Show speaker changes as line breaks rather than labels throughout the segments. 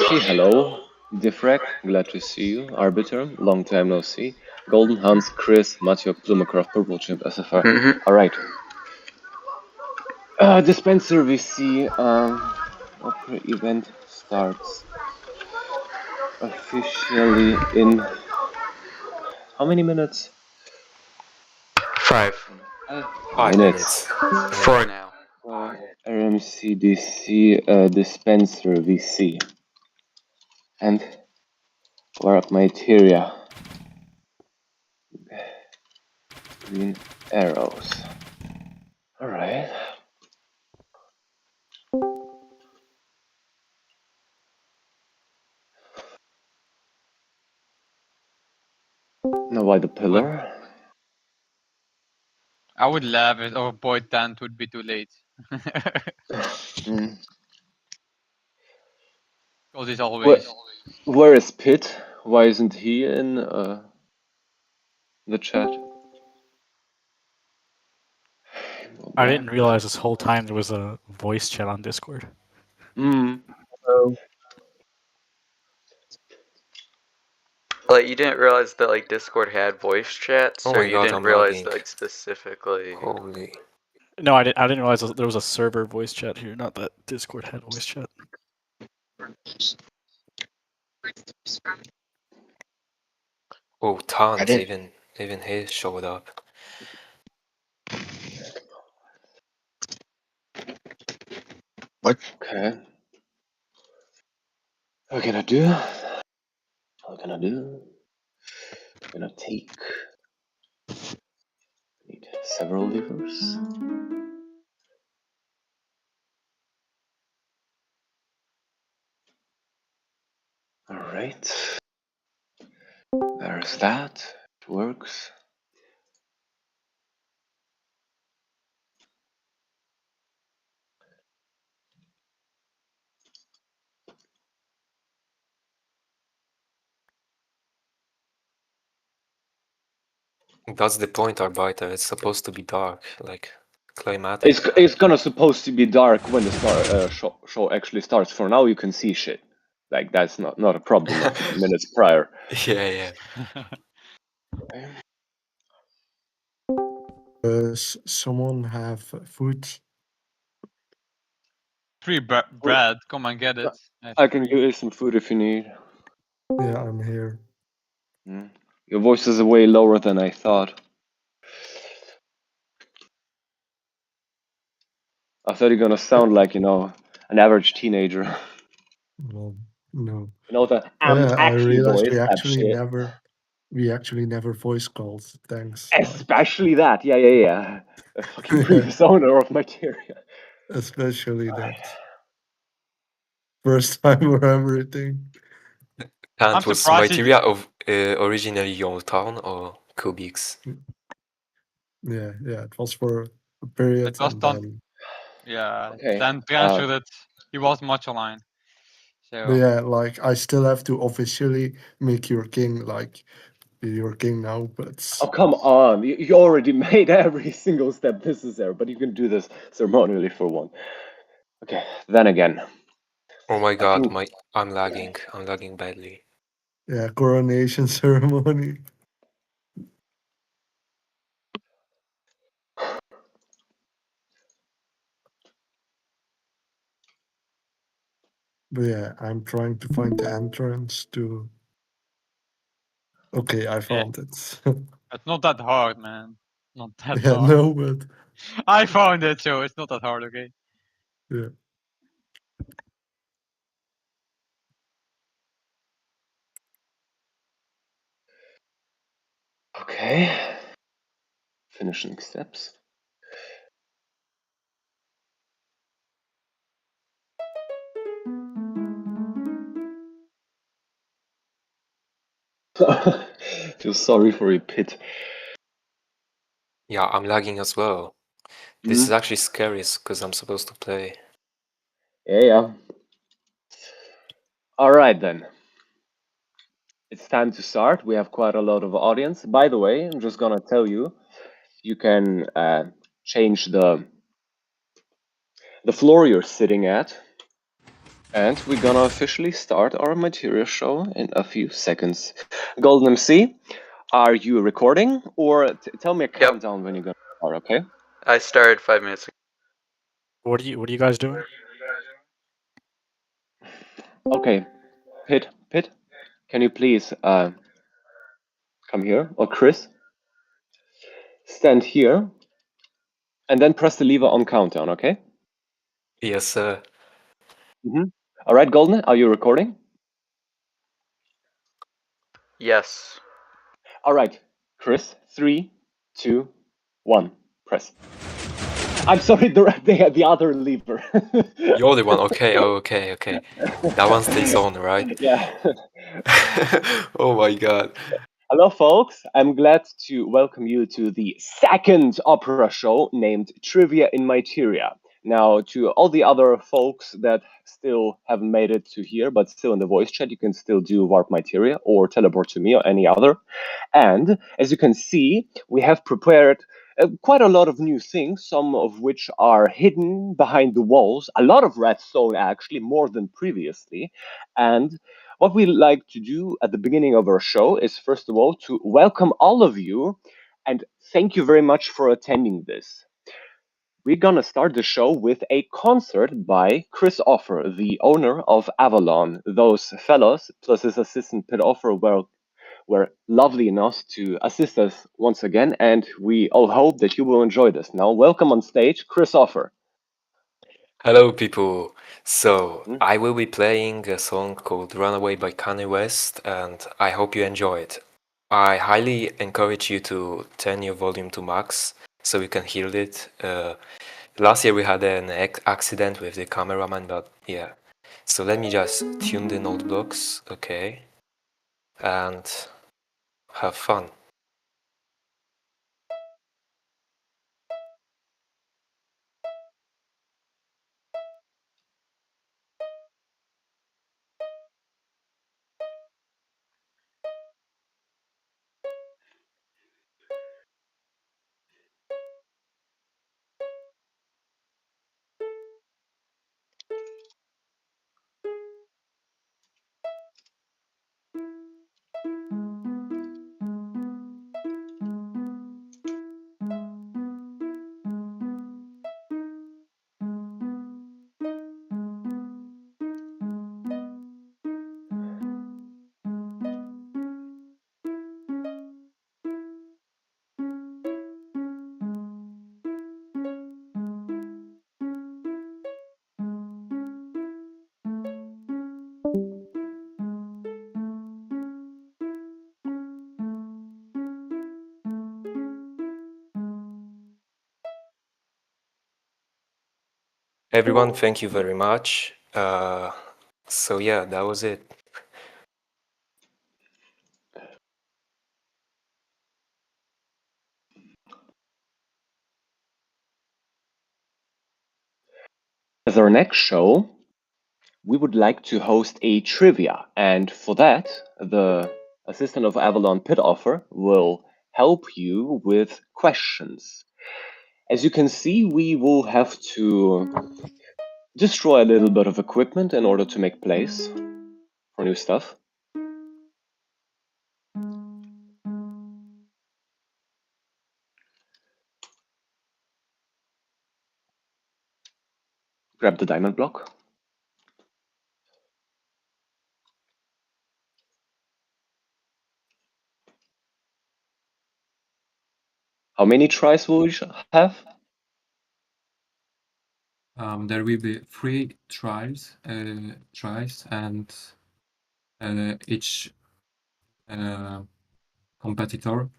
Yoshi, hello. Diffrac, glad to see you. Arbiter, long time no see. Golden Hans, Chris, Matthew, Plumacroft, Purple Chimp, SFR. Alright. Dispenser VC, opera event starts officially in how many minutes?
5
minutes.
4 now.
RMCDC dispenser VC. And where are miteria? Green arrows. Alright. Now why the pillar?
I would laugh if our boy Tant would be too late. Because he's always.
Where is Pitt? Why isn't he in the chat?
I didn't realize this whole time there was a voice chat on Discord.
Like, you didn't realize that like Discord had voice chats,
Oh
or
my
you
God,
didn't
I'm
realize
lagging.
that like specifically.
Holy.
No, I didn't realize there was a server voice chat here, not that Discord had voice chat.
Oh, Tons, even he showed up.
What? Okay. What can I do? What can I do? I'm gonna take. Need several levers. Alright. There's that. It works.
That's the point, Arbiter. It's supposed to be dark, like climatic.
It's gonna supposed to be dark when the show actually starts. For now, you can see shit. Like that's not a problem. Minutes prior.
Yeah.
Does someone have food?
Free bread, come and get it.
I can give you some food if you need.
Yeah, I'm here.
Your voice is way lower than I thought. I thought you're gonna sound like, you know, an average teenager.
Well, no.
You know the
I realized
voice,
we actually never voice called. Thanks.
Especially that, yeah. A fucking previous owner of Miteria.
Especially that. First time for everything.
And was Miteria of originally your town or Kubix?
Yeah, it was for a period.
It was done. Yeah,
okay.
then transferred it. He was much aligned. So
yeah, like I still have to officially make your king, like be your king now, but
oh come on, you already made every single step necessary, but you can do this ceremonially for one. Okay, then again.
Oh my God, I'm lagging badly.
Yeah, coronation ceremony. But yeah, I'm trying to find the entrance to. Okay, I found it.
it's not that hard, man. Not that
yeah,
hard.
no, but
I found it, so it's not that hard, okay?
Yeah.
Okay. Finishing steps. Feel sorry for you, Pit.
Yeah, I'm lagging as well. This is actually scary because I'm supposed to play.
Yeah. Alright then. It's time to start. We have quite a lot of audience. By the way, I'm just gonna tell you, you can change the floor you're sitting at. And we're gonna officially start our Materia show in a few seconds. Golden MC, are you recording? Or tell me a countdown when you're gonna start, okay?
I started 5 minutes ago.
What are you guys doing?
Okay, Pit, can you please come here? Or Chris, stand here and then press the lever on countdown, okay?
Yes, sir.
All right, Golden, are you recording?
Yes.
All right, Chris, 3, 2, 1, press. I'm sorry, the other lever.
You're the one. Okay, okay. That one stays on, right?
Yeah.
Oh my god.
Hello, folks. I'm glad to welcome you to the second opera show named Trivia in Miteria. Now, to all the other folks that still haven't made it to here, but still in the voice chat, you can still do Warp Miteria or teleport to me or any other. And as you can see, we have prepared quite a lot of new things, some of which are hidden behind the walls. A lot of redstone, actually, more than previously. And what we like to do at the beginning of our show is, first of all, to welcome all of you and thank you very much for attending this. We're gonna start the show with a concert by Chris Offer, the owner of Avalon. Those fellows, plus his assistant Pit Offer, were lovely enough to assist us once again, and we all hope that you will enjoy this. Now, welcome on stage, Chris Offer.
Hello, people. So, I will be playing a song called Runaway by Kanye West, and I hope you enjoy it. I highly encourage you to turn your volume to max so you can hear it. Last year we had an accident with the cameraman, but yeah. So let me just tune the note blocks, okay, and have fun. Everyone, thank you very much. So yeah, that was it.
As our next show, we would like to host a trivia, and for that, the assistant of Avalon Pit Offer will help you with questions. As you can see, we will have to destroy a little bit of equipment in order to make place for new stuff. Grab the diamond block. How many tries will we have?
There will be 3 tries, and each competitor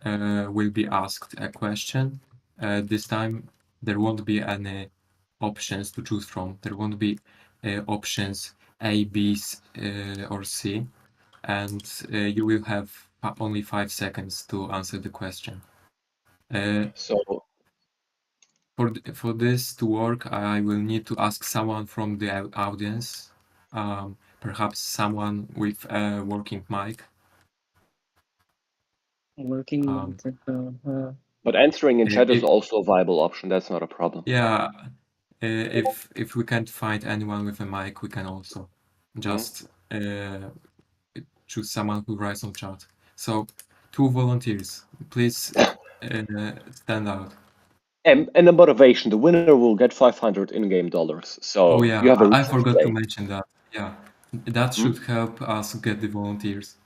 will be asked a question. This time there won't be any options to choose from. There won't be options A, B, or C, and you will have only 5 seconds to answer the question.
So
For this to work, I will need to ask someone from the audience, perhaps someone with a working mic.
but answering in chat is
If,
also a viable option. That's not a problem.
yeah, If we can't find anyone with a mic, we can also just choose someone who writes on chat. So 2 volunteers, please stand out.
And the motivation, the winner will get 500 in-game dollars. So
Oh yeah,
you have a
I
reason to
forgot to
play.
mention that. Yeah, that should help us get the volunteers.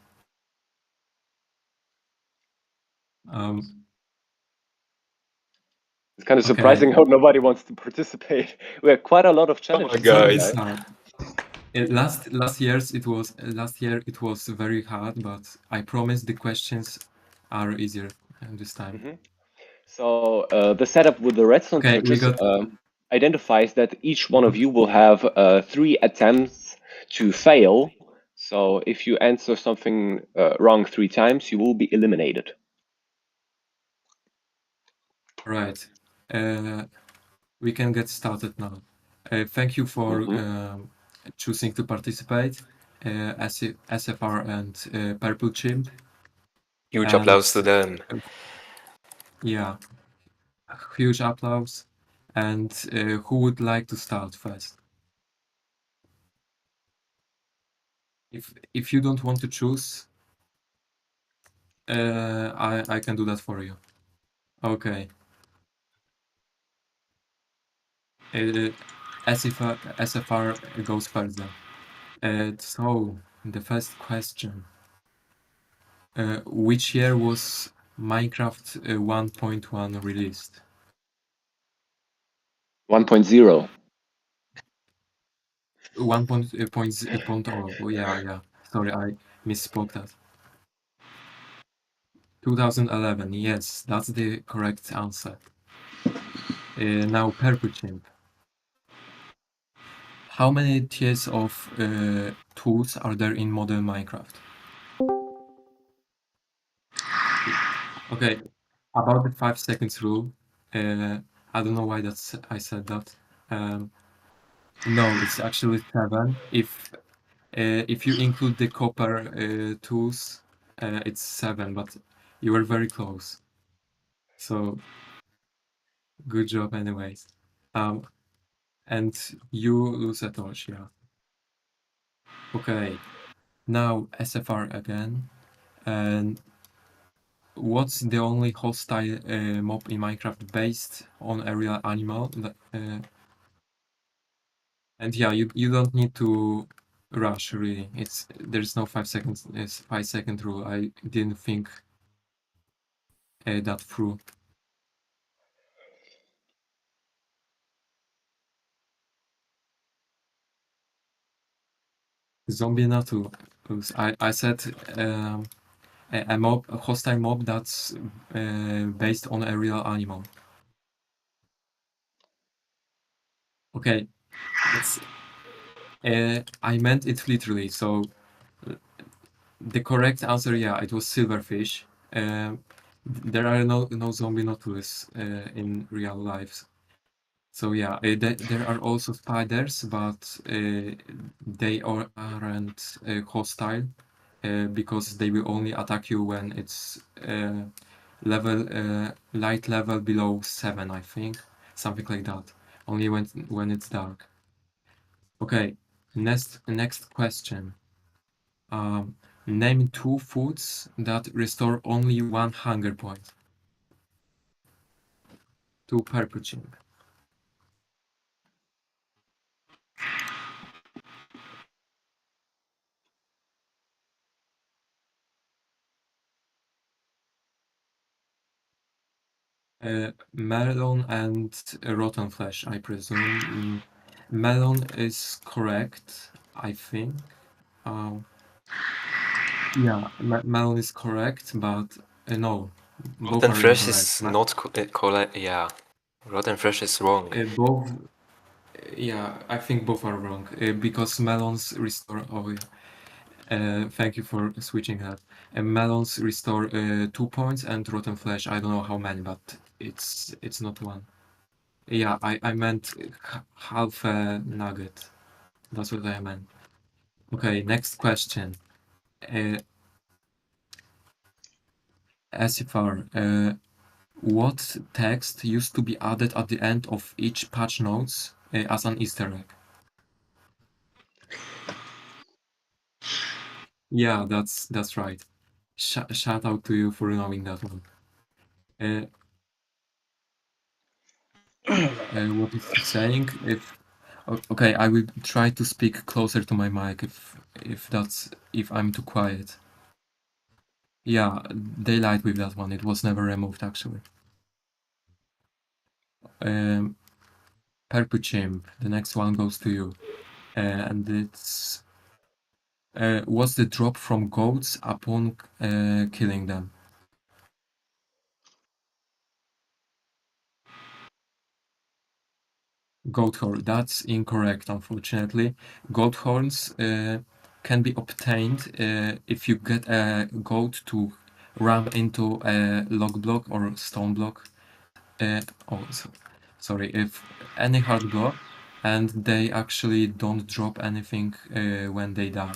It's kind of
Okay.
surprising how nobody wants to participate. We have quite a lot of challenges.
guys.
Last year it was very hard, but I promise the questions are easier this time.
So the setup with the redstone
Okay, we
torches
got
identifies that each one of you will have 3 attempts to fail. So if you answer something wrong 3 times, you will be eliminated.
right. We can get started now. Thank you for choosing to participate, SFR and Purple Chimp.
Huge
And,
applause to them.
Yeah, huge applause. And who would like to start first? If you don't want to choose, I can do that for you. Okay. SFR goes first then. So the first question. Which year was Minecraft 1.1 released?
1.0.
1.0. Oh, yeah. Sorry, I misspoke that. 2011. Yes, that's the correct answer. Now, Perpuchimp. How many tiers of tools are there in modern Minecraft? Okay, about the 5 seconds rule. I don't know why I said that. No, it's actually 7. If you include the copper tools, it's 7, but you were very close. So good job anyways. And you lose a torch, yeah. Okay, now SFR again. And what's the only hostile mob in Minecraft based on a real animal? And yeah, you don't need to rush really. There's no 5 seconds. It's 5-second rule. I didn't think that through. Zombie Natu. I said a hostile mob that's based on a real animal. Okay, I meant it literally. So the correct answer, yeah, it was silverfish. There are no zombie nautilus in real life. So yeah, there are also spiders, but they aren't hostile because they will only attack you when it's light level below 7, I think, something like that. Only when it's dark. Okay, next question. Name 2 foods that restore only 1 hunger point. To perpetuing. Melon and rotten flesh, I presume. Melon is correct, I think. Yeah, melon is correct, but no, both
Rotten
are
fresh
incorrect.
is not correct. Yeah, rotten fresh is wrong.
Both, yeah, I think both are wrong because melons restore. Oh yeah. Thank you for switching that. Melons restore 2 points, and rotten flesh. I don't know how many, but it's not 1. Yeah, I meant half a nugget. That's what I meant. Okay, next question. SFR, what text used to be added at the end of each patch notes as an Easter egg. Yeah, that's right. Shout out to you for knowing that one. What is he saying? Okay, I will try to speak closer to my mic if I'm too quiet. Yeah, they lied with that one. It was never removed actually. Purple Chimp, the next one goes to you. And it's was the drop from goats upon killing them? Goat horn. That's incorrect, unfortunately. Goat horns can be obtained if you get a goat to ram into a log block or stone block. Sorry, if any hard block, and they actually don't drop anything when they die.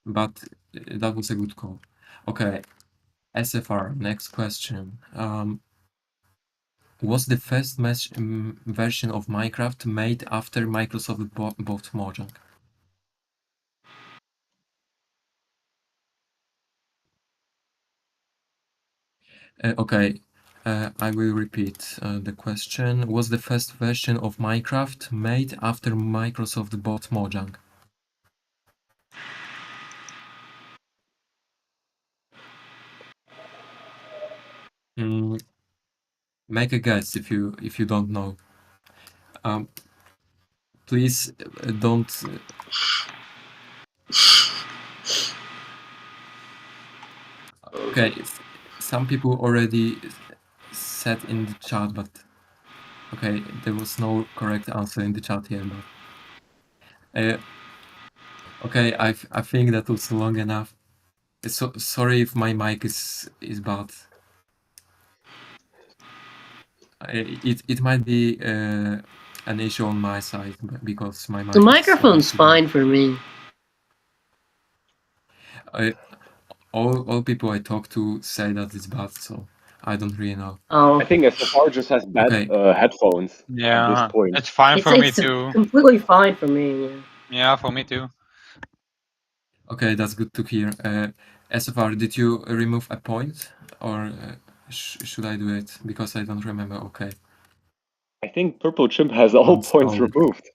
But that was a good call. Okay, SFR, next question. Was the first version of Minecraft made after Microsoft bought Mojang? Okay, I will repeat the question. Was the first version of Minecraft made after Microsoft bought Mojang? Make a guess if you don't know. Please don't. Okay, some people already said in the chat, but okay, there was no correct answer in the chat here. But okay, I think that was long enough. So sorry if my mic is bad. It might be an issue on my side because my mic.
The microphone's fine for me.
All people I talk to say that it's bad, so I don't really know.
Oh,
I think SFR just has bad
Okay.
headphones at this
Yeah,
point.
it's fine for me
it's
too.
completely fine for me. Yeah.
Yeah, for me too.
Okay, that's good to hear. SFR, did you remove a point, or should I do it? Because I don't remember. Okay.
I think Purple Chimp has all
Once
points
told.
removed.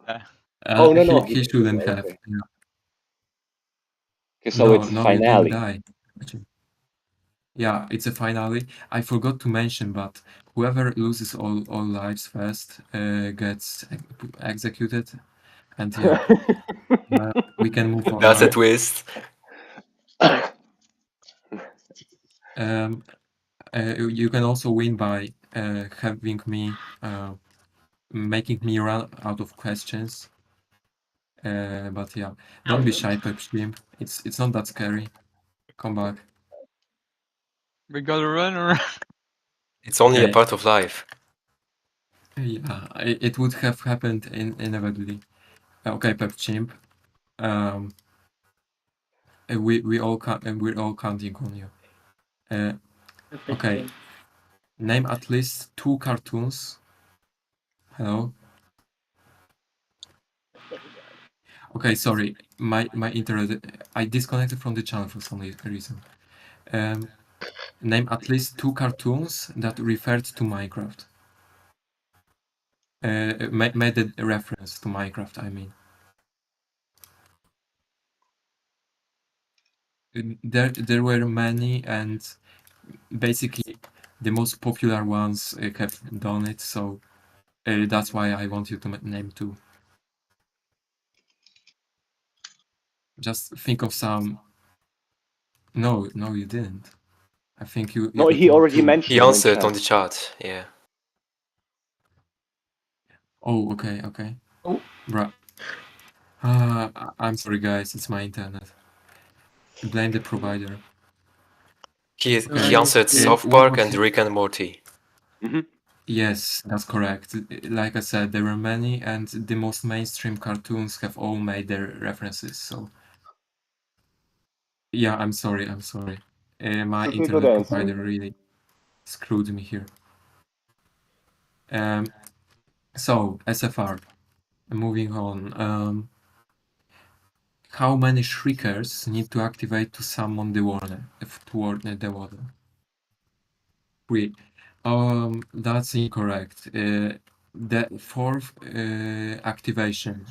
Yeah.
Oh no,
he
didn't.
shouldn't have.
Okay.
Yeah.
Okay, so it's
No, you didn't
finale.
die. Yeah, it's a finale. I forgot to mention, but whoever loses all lives first gets executed, and yeah, we can move on.
That's a
now.
twist.
You can also win by having me making me run out of questions. But yeah, don't be shy, Pep Stream. It's not that scary. Come back.
We gotta run around.
It's only a
Okay.
part of life.
Yeah, it would have happened inevitably. Okay, Pep Chimp. We're all counting on you. Okay. Name at least 2 cartoons. Hello. Okay, sorry. My internet. I disconnected from the channel for some reason. Name at least 2 cartoons that referred to Minecraft. Made a reference to Minecraft, I mean. There were many, and basically the most popular ones have done it, so that's why I want you to name 2. Just think of some. No, you didn't. I think you.
No, he already
two.
mentioned
He
them in
answered
chat.
on the chat, yeah.
Oh, okay.
Oh.
Bruh. I'm sorry, guys. It's my internet. Blame the provider.
He
I
answered
see.
South
What
Park
was
and
it?
Rick and Morty.
Yes, that's correct. Like I said, there were many, and the most mainstream cartoons have all made their references. So, yeah, I'm sorry. My
Pretty good
internet
answer.
provider really screwed me here. So SFR. Moving on. How many shriekers need to activate to summon the warden? The warden. 3. That's incorrect. The fourth activation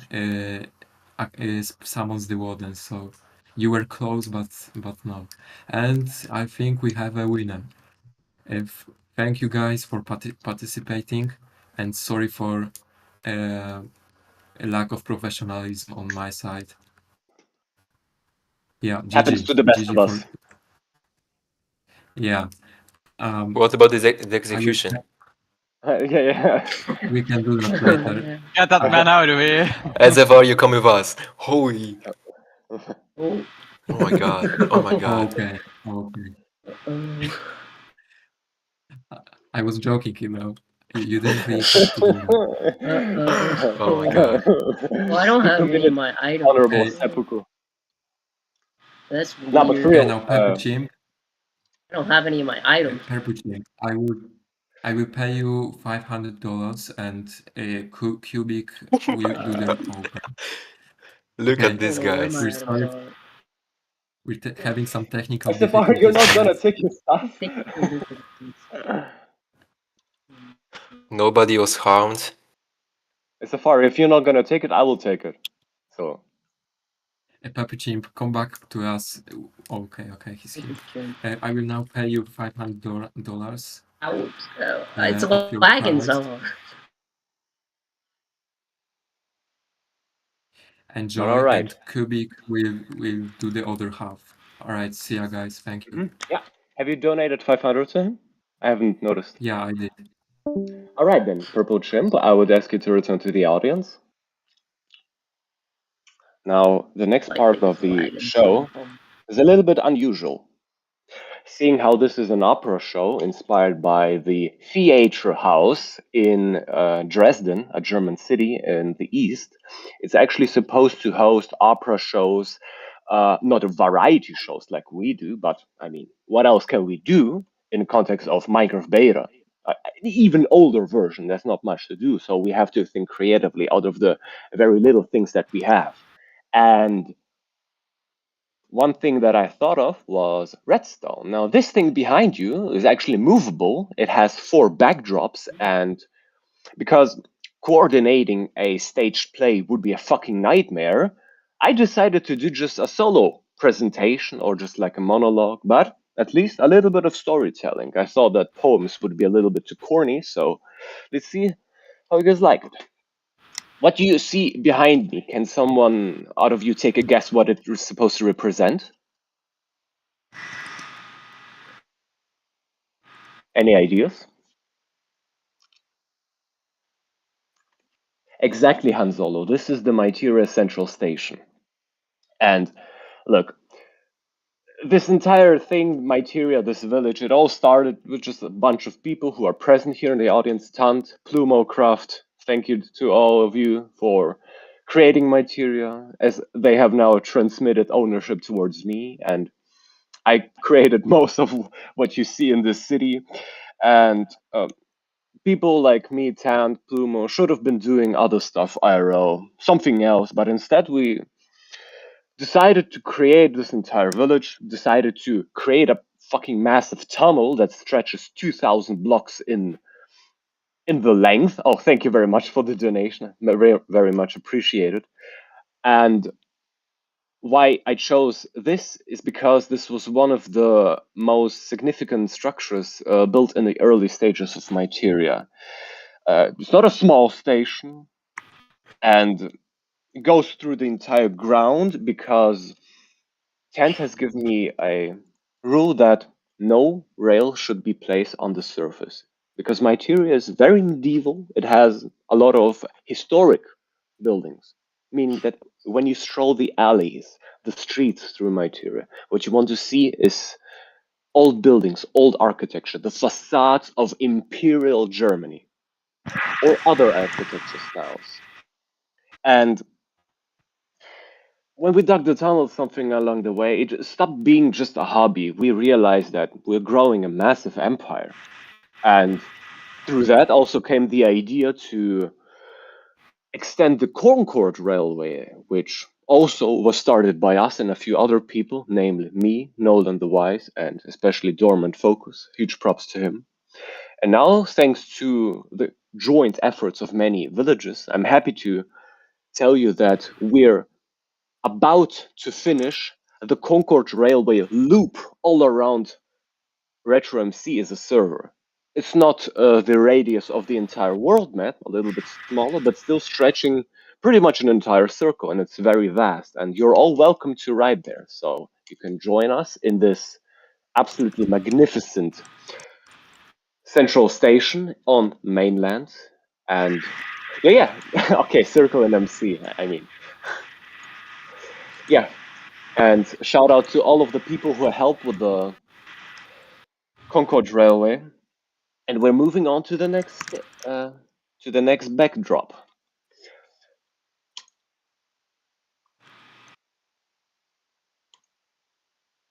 summons the warden. So you were close, but no. And I think we have a winner. Thank you guys for participating, and sorry for a lack of professionalism on my side. Yeah,
Happens to the best of us.
Yeah.
What about the execution?
Yeah.
We can do that later.
Get that man out of here.
SFR, you come with us. Holy.
Oh.
Oh my god. Oh my god.
Okay. I was joking, you know. You didn't really have to do that.
Oh my god.
Well, I don't have any of my items.
Honorable
Okay.
seppuku.
That's weird.
No, but for real.
Now, Perpuchim,
I don't have any of my items.
Perpuchim, I will pay you $500 and Cubic will do the open.
Look
Okay.
at this,
I don't know where
guys.
my
We're
items
sorry.
are.
We're having some technical
SFR, you're not
difficulties.
gonna take your stuff.
Nobody was harmed.
SFR, if you're not gonna take it, I will take it. So.
Perpuchim, come back to us. Okay, he's here. I will now pay you $500.
It's
of your
lagging
powers.
somehow.
Enjoy,
All right.
and Kubik will do the other half. All right, see ya, guys. Thank you.
Yeah. Have you donated 500 to him? I haven't noticed.
Yeah, I did.
All right then, Purple Chimp. I would ask you to return to the audience. Now, the next part of the show is a little bit unusual. Seeing how this is an opera show inspired by the theater house in Dresden, a German city in the east, it's actually supposed to host opera shows, not variety shows like we do, but I mean, what else can we do in the context of Minecraft Beta? Even older version, there's not much to do, so we have to think creatively out of the very little things that we have. And one thing that I thought of was redstone. Now, this thing behind you is actually movable. It has 4 backdrops, and because coordinating a staged play would be a fucking nightmare, I decided to do just a solo presentation or just like a monologue, but at least a little bit of storytelling. I thought that poems would be a little bit too corny, so let's see how you guys like it. What do you see behind me? Can someone out of you take a guess what it is supposed to represent? Any ideas? Exactly, Han Solo. This is the miteria Central Station. And look, this entire thing, miteria, this village, it all started with just a bunch of people who are present here in the audience. Tant, Plumocraft, thank you to all of you for creating miteria, as they have now transmitted ownership towards me, and I created most of what you see in this city. And people like me, Tant, Plumo, should have been doing other stuff, IRL, something else, but instead we decided to create this entire village, decided to create a fucking massive tunnel that stretches 2,000 blocks in the length. Oh, thank you very much for the donation. Very, very much appreciated. And why I chose this is because this was one of the most significant structures built in the early stages of Miteria. It's not a small station, and it goes through the entire ground because Kent has given me a rule that no rail should be placed on the surface. Because Miteria is very medieval, it has a lot of historic buildings, meaning that when you stroll the alleys, the streets through Miteria, what you want to see is old buildings, old architecture, the facades of Imperial Germany or other architecture styles. And when we dug the tunnel something along the way, it stopped being just a hobby. We realized that we're growing a massive empire. And through that also came the idea to extend the Concord Railway, which also was started by us and a few other people, namely me, Nolan the Wise, and especially Dormant Focus. Huge props to him. And now, thanks to the joint efforts of many villages, I'm happy to tell you that we're about to finish the Concord Railway loop all around RetroMC as a server. It's not the radius of the entire world map, a little bit smaller, but still stretching pretty much an entire circle, and it's very vast. And you're all welcome to ride there, so you can join us in this absolutely magnificent central station on mainland. And yeah, okay, circle and MC. I mean, yeah. And shout out to all of the people who helped with the Concord Railway. And we're moving on to the next backdrop.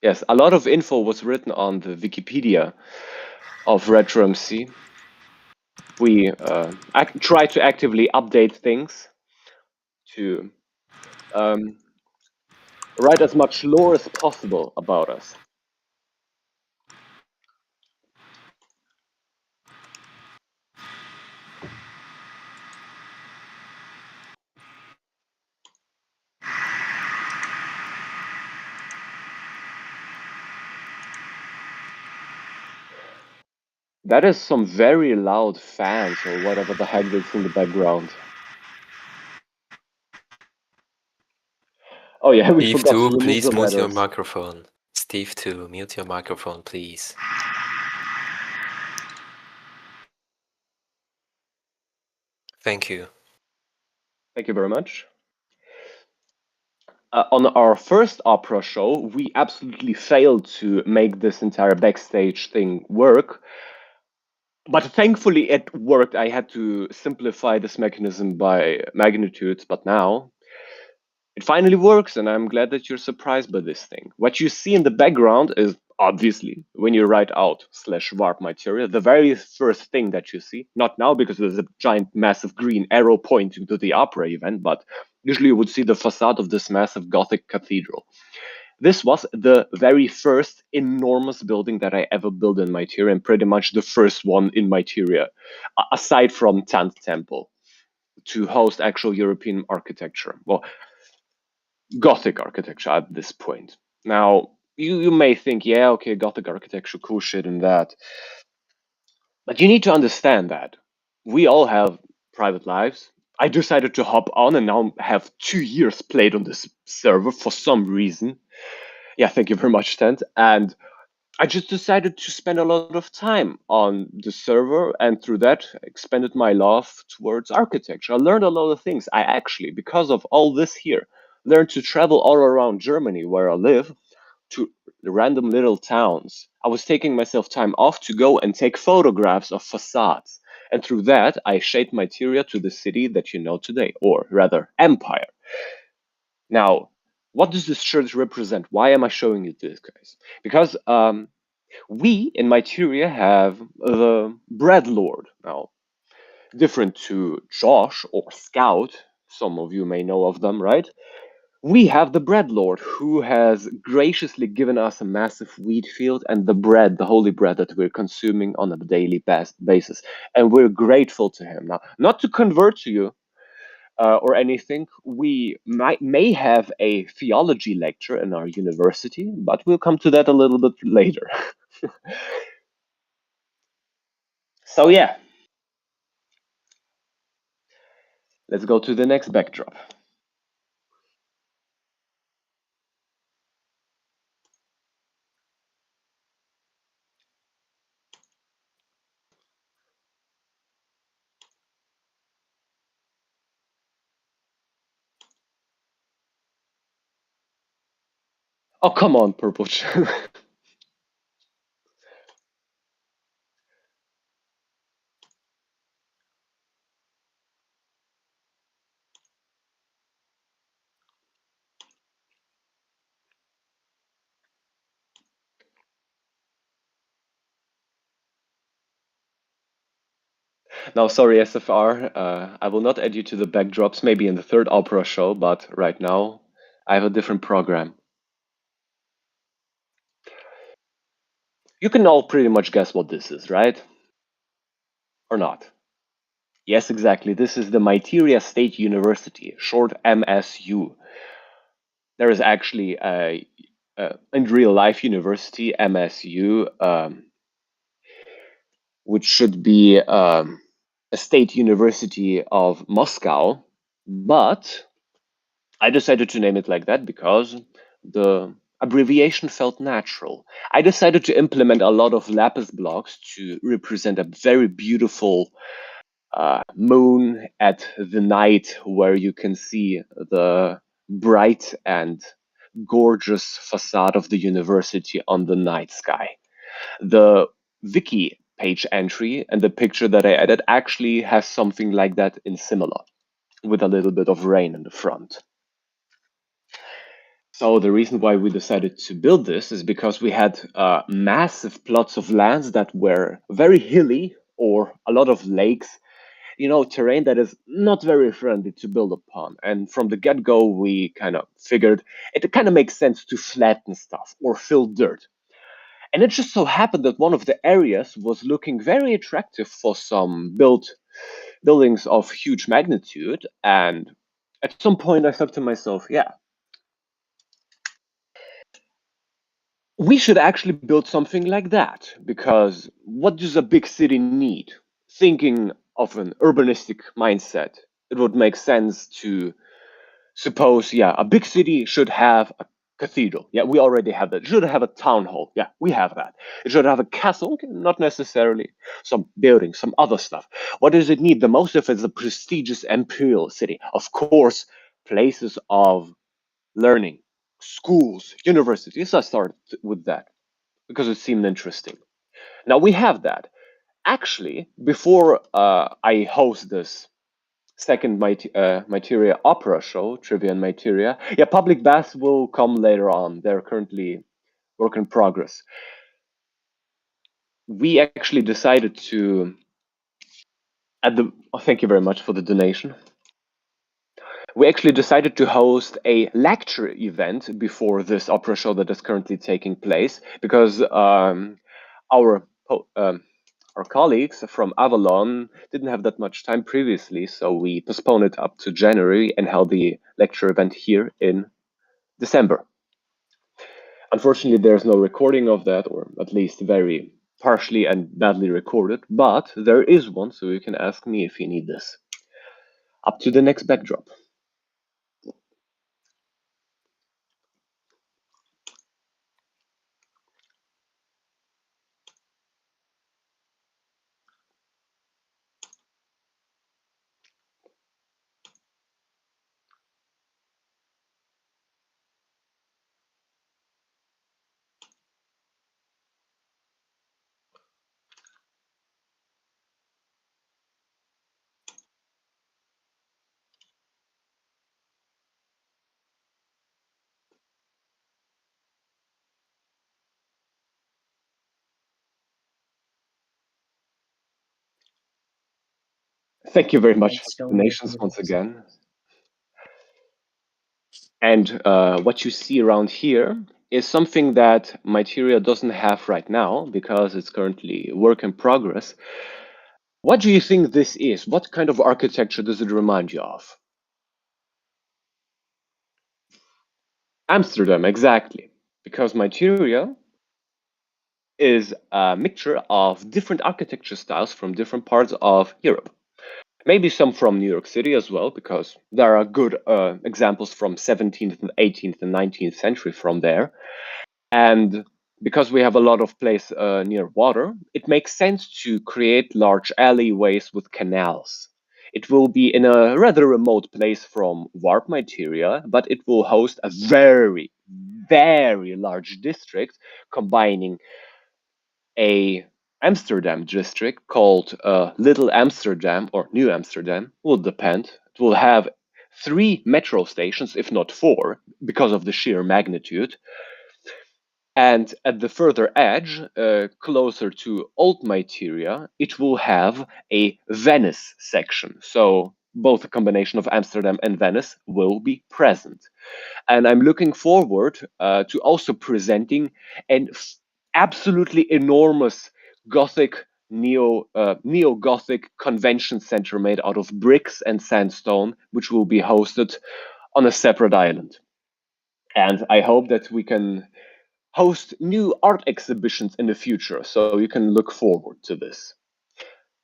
Yes, a lot of info was written on the Wikipedia of RetroMC. We try to actively update things to write as much lore as possible about us. That is some very loud fans or whatever the heck that's in the background. Oh yeah, we
Steve
forgot to
2,
remove
please
the
mute your
letters.
microphone. Steve 2, mute your microphone, please. Thank you.
Thank you very much. On our first opera show, we absolutely failed to make this entire backstage thing work. But thankfully it worked. I had to simplify this mechanism by magnitudes, but now it finally works, and I'm glad that you're surprised by this thing. What you see in the background is obviously when you write out /warp miteria, the very first thing that you see. Not now because there's a giant, massive green arrow pointing to the opera event, but usually you would see the facade of this massive Gothic cathedral. This was the very first enormous building that I ever built in Miteria, and pretty much the first one in Miteria, aside from Tant Temple, to host actual European architecture. Well, Gothic architecture at this point. Now, you may think, yeah, okay, Gothic architecture, cool shit and that. But you need to understand that we all have private lives. I decided to hop on and now have 2 years played on this server for some reason. Yeah, thank you very much, Tent. And I just decided to spend a lot of time on the server, and through that, expanded my love towards architecture. I learned a lot of things. I actually, because of all this here, learned to travel all around Germany, where I live, to random little towns. I was taking myself time off to go and take photographs of facades. And through that, I shaped Miteria to the city that you know today, or rather, empire. Now, what does this church represent? Why am I showing you this, guys? Because we in Miteria have the Bread Lord. Now, different to Josh or Scout, some of you may know of them, right? We have the Bread Lord, who has graciously given us a massive wheat field and the bread, the holy bread that we're consuming on a daily basis. And we're grateful to him. Now, not to convert to you, or anything, we may have a theology lecture in our university, but we'll come to that a little bit later. So yeah, let's go to the next backdrop. Oh, come on, Purple. Now, sorry, SFR, I will not add you to the backdrops, maybe in the third opera show, but right now I have a different program. You can all pretty much guess what this is, right? Or not? Yes, exactly. This is the Miteria State University, short MSU. There is actually a in real life university, MSU, which should be a state university of Moscow, but I decided to name it like that because the abbreviation felt natural. I decided to implement a lot of lapis blocks to represent a very beautiful moon at the night, where you can see the bright and gorgeous facade of the university on the night sky. The wiki page entry and the picture that I added actually has something like that in similar, with a little bit of rain in the front. So the reason why we decided to build this is because we had massive plots of lands that were very hilly, or a lot of lakes, terrain that is not very friendly to build upon. And from the get-go, we kind of figured it kind of makes sense to flatten stuff or fill dirt. And it just so happened that one of the areas was looking very attractive for some buildings of huge magnitude. And at some point, I thought to myself, yeah, we should actually build something like that, because what does a big city need? Thinking of an urbanistic mindset, it would make sense to suppose, yeah, a big city should have a cathedral. Yeah, we already have that. It should have a town hall. Yeah, we have that. It should have a castle. Okay, not necessarily. Some buildings, some other stuff. What does it need? The most of it is a prestigious imperial city. Of course, places of learning, schools, universities. I started with that because it seemed interesting. Now we have that. Actually, before I host this second Miteria opera show, Trivia and Miteria, yeah, public baths will come later on. They're currently work in progress. We actually decided to, thank you very much for the donation. We actually decided to host a lecture event before this opera show that is currently taking place, because our colleagues from Avalon didn't have that much time previously, so we postponed it up to January and held the lecture event here in December. Unfortunately, there's no recording of that, or at least very partially and badly recorded, but there is one, so you can ask me if you need this. Up to the next backdrop. Thank you very much for the donations once again. And what you see around here is something that Miteria doesn't have right now because it's currently work in progress. What do you think this is? What kind of architecture does it remind you of? Amsterdam, exactly. Because Miteria is a mixture of different architecture styles from different parts of Europe. Maybe some from New York City as well, because there are good examples from 17th and 18th and 19th century from there. And because we have a lot of place near water, it makes sense to create large alleyways with canals. It will be in a rather remote place from warp Miteria, but it will host a very, very large district combining a Amsterdam district called Little Amsterdam or New Amsterdam, will depend. It will have 3 metro stations, if not 4, because of the sheer magnitude. And at the further edge, closer to Old Miteria, it will have a Venice section. So both a combination of Amsterdam and Venice will be present. And I'm looking forward to also presenting an absolutely enormous Gothic neo-Gothic convention center made out of bricks and sandstone, which will be hosted on a separate island. And I hope that we can host new art exhibitions in the future, so you can look forward to this.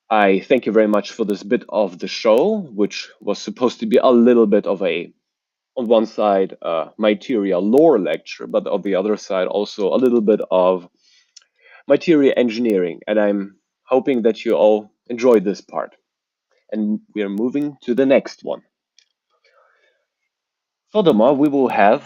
I thank you very much for this bit of the show, which was supposed to be a little bit of a, on one side, miteria lore lecture, but on the other side, also a little bit of miteria engineering. And I'm hoping that you all enjoyed this part. And we are moving to the next one. Furthermore, we will have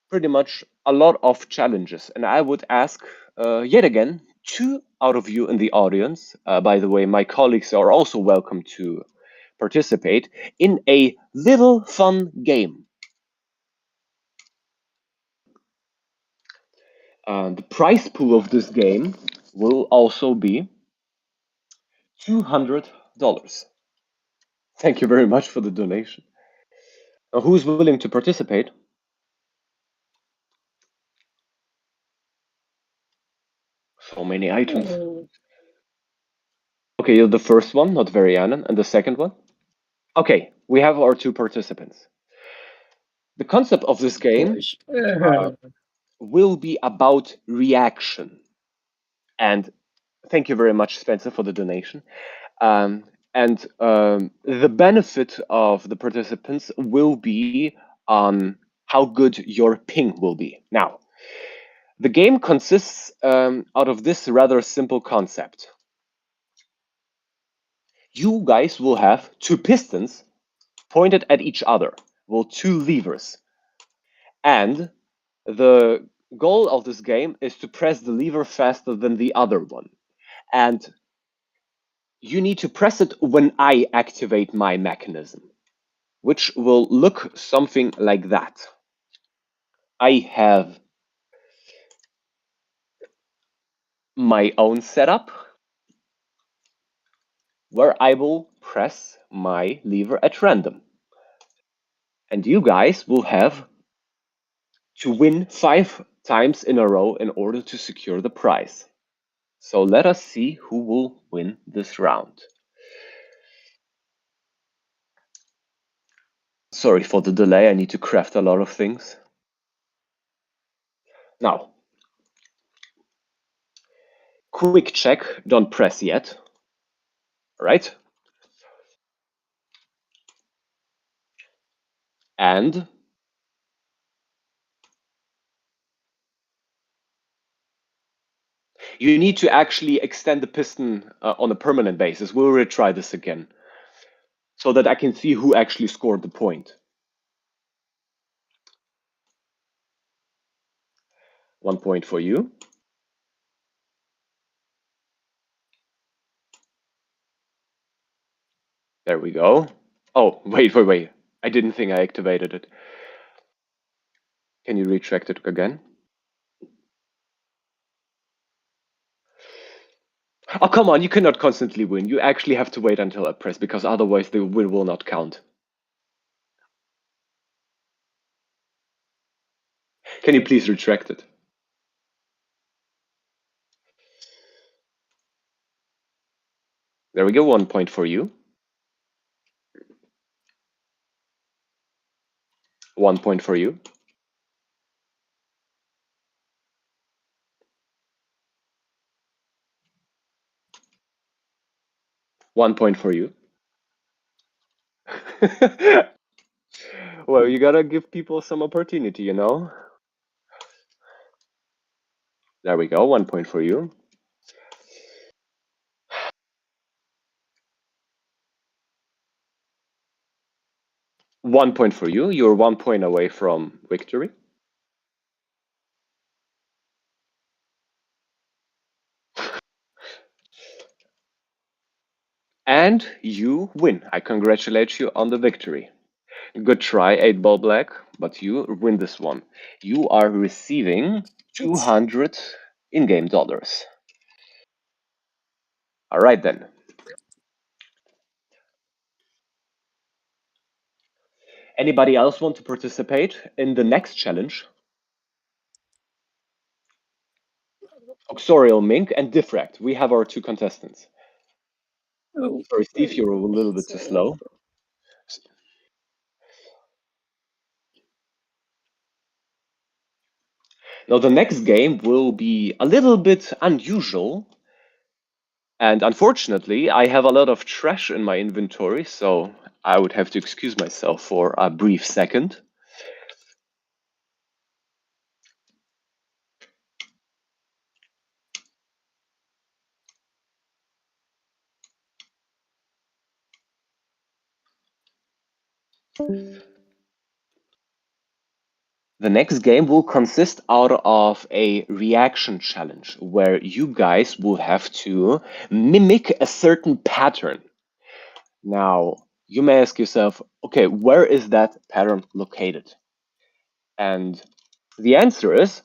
pretty much a lot of challenges, and I would ask yet again 2 out of you in the audience, by the way, my colleagues are also welcome to participate in a little fun game. The prize pool of this game will also be $200. Thank you very much for the donation. Who's willing to participate? So many items. Okay, you're the first one, not Varianen, and the second one? Okay, we have our 2 participants. The concept of this game will be about reaction. And thank you very much, Spencer, for the donation. The benefit of the participants will be on how good your ping will be. Now, the game consists out of this rather simple concept. You guys will have 2 pistons pointed at each other, well, 2 levers. And the goal of this game is to press the lever faster than the other one. And you need to press it when I activate my mechanism, which will look something like that. I have my own setup where I will press my lever at random. And you guys will have to win 5 times in a row in order to secure the prize. So let us see who will win this round. Sorry for the delay, I need to craft a lot of things. Now, quick check, don't press yet. All right? And you need to actually extend the piston on a permanent basis. We'll retry this again so that I can see who actually scored the point. 1 point for you. There we go. Oh, wait. I didn't think I activated it. Can you retract it again? Oh, come on, you cannot constantly win. You actually have to wait until I press, because otherwise the win will not count. Can you please retract it? There we go, 1 point for you. 1 point for you. One point for you. Well, you gotta give people some opportunity, you know? There we go, 1 point for you. One point for you. You're 1 point away from victory. And you win. I congratulate you on the victory. Good try, 8 Ball Black, but you win this one. You are receiving 200 in-game dollars. All right then. Anybody else want to participate in the next challenge? Oxorial, Mink, and Diffract. We have our 2 contestants. Sorry, Steve, you're a little bit too slow. Now, the next game will be a little bit unusual. And unfortunately, I have a lot of trash in my inventory, so I would have to excuse myself for a brief second. The next game will consist out of a reaction challenge where you guys will have to mimic a certain pattern. Now, you may ask yourself, okay, where is that pattern located? And the answer is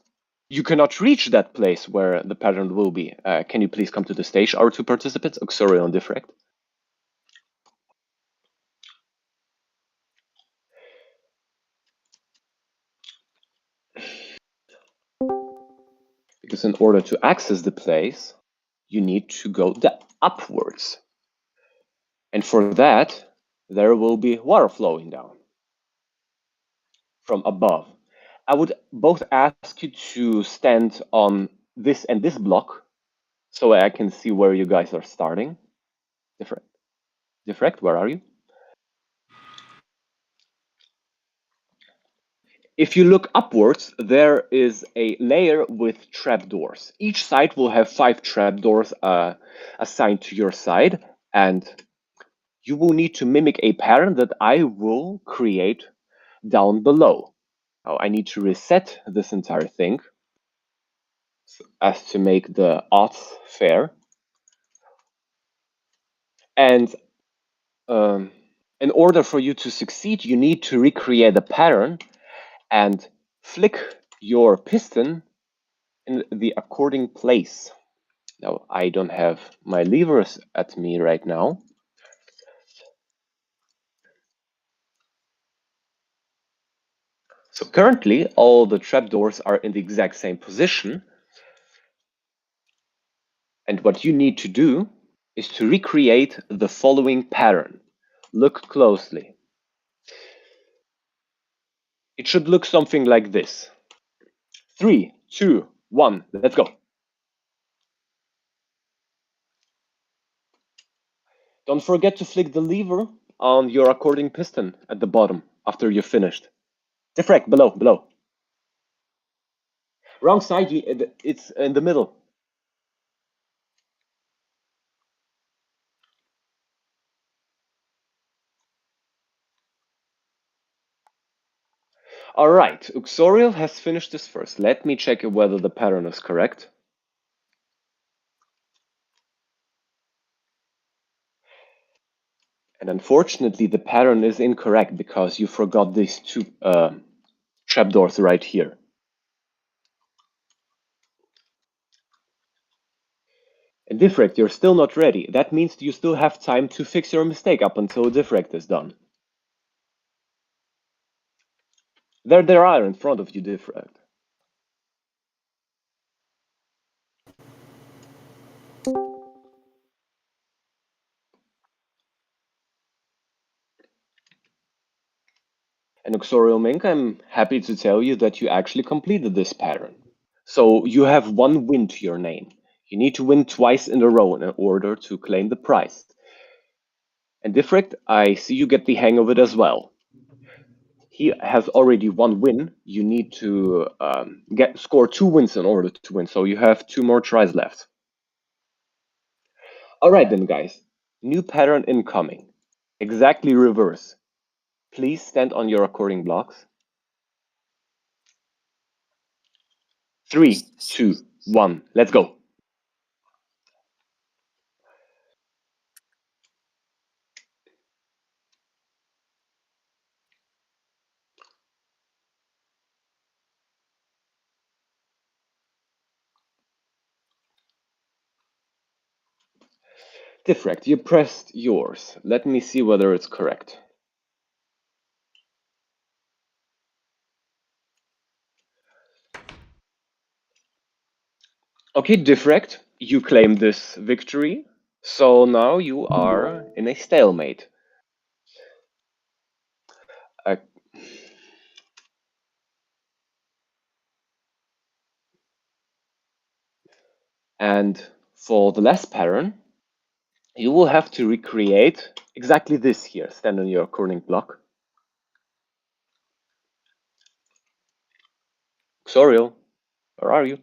you cannot reach that place where the pattern will be. Can you please come to the stage, our 2 participants, Oxorial and Diffract? Because in order to access the place, you need to go upwards. And for that, there will be water flowing down from above. I would both ask you to stand on this and this block so I can see where you guys are starting. Diffract, where are you? If you look upwards, there is a layer with trapdoors. Each side will have 5 trapdoors assigned to your side, and you will need to mimic a pattern that I will create down below. Now, I need to reset this entire thing as to make the odds fair. And in order for you to succeed, you need to recreate the pattern and flick your piston in the according place. Now, I don't have my levers at me right now. So currently, all the trapdoors are in the exact same position. And what you need to do is to recreate the following pattern. Look closely. It should look something like this. 3, 2, 1, let's go. Don't forget to flick the lever on your according piston at the bottom after you're finished. Diffract, below. Wrong side, it's in the middle. All right, Uxorial has finished this first. Let me check whether the pattern is correct. And unfortunately, the pattern is incorrect because you forgot these 2 trapdoors right here. And Diffract, you're still not ready. That means you still have time to fix your mistake up until Diffract is done. There they are in front of you, Diffract. And Uxorial Mink, I'm happy to tell you that you actually completed this pattern. So you have 1 win to your name. You need to win twice in a row in order to claim the prize. And Diffract, I see you get the hang of it as well. He has already 1 win. You need to score 2 wins in order to win. So you have 2 more tries left. All right then, guys. New pattern incoming. Exactly reverse. Please stand on your according blocks. 3, 2, 1, let's go. Diffract, you pressed yours. Let me see whether it's correct. Okay, Diffract, you claim this victory. So now you are in a stalemate. And for the last pattern, you will have to recreate exactly this here. Stand on your cornering block. Xoriel, where are you?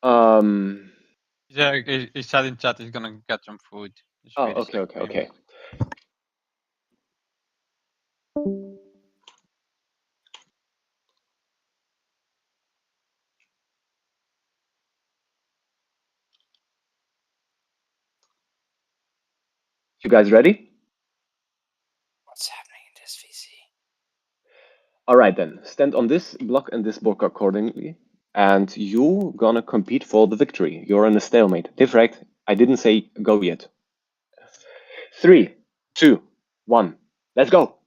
Yeah, he said in chat he's gonna get some food. Just
Oh,
wait a
okay,
second,
okay,
maybe.
okay. You guys ready?
What's happening in this VC?
All right then, stand on this block and this block accordingly, and you gonna compete for the victory. You're in a stalemate. Diffract, I didn't say go yet. 3, 2, 1, let's go.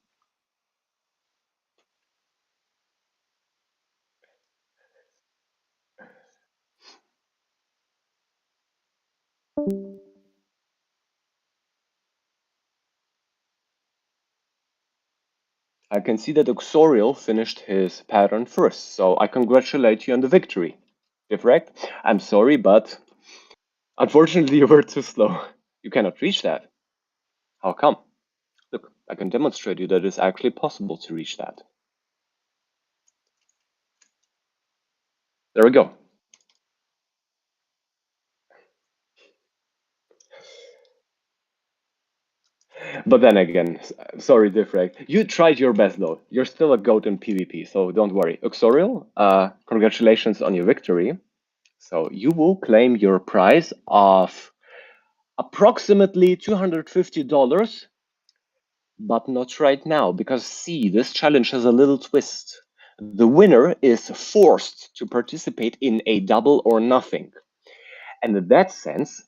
I can see that Xoriel finished his pattern first, so I congratulate you on the victory. Diffract, I'm sorry, but unfortunately you were too slow. You cannot reach that. How come? Look, I can demonstrate you that it's actually possible to reach that. There we go. But then again, sorry, Diffract. You tried your best though. You're still a goat in PvP, so don't worry. Xoriel, congratulations on your victory. So you will claim your prize of approximately $250, but not right now, because see, this challenge has a little twist. The winner is forced to participate in a double or nothing. And in that sense,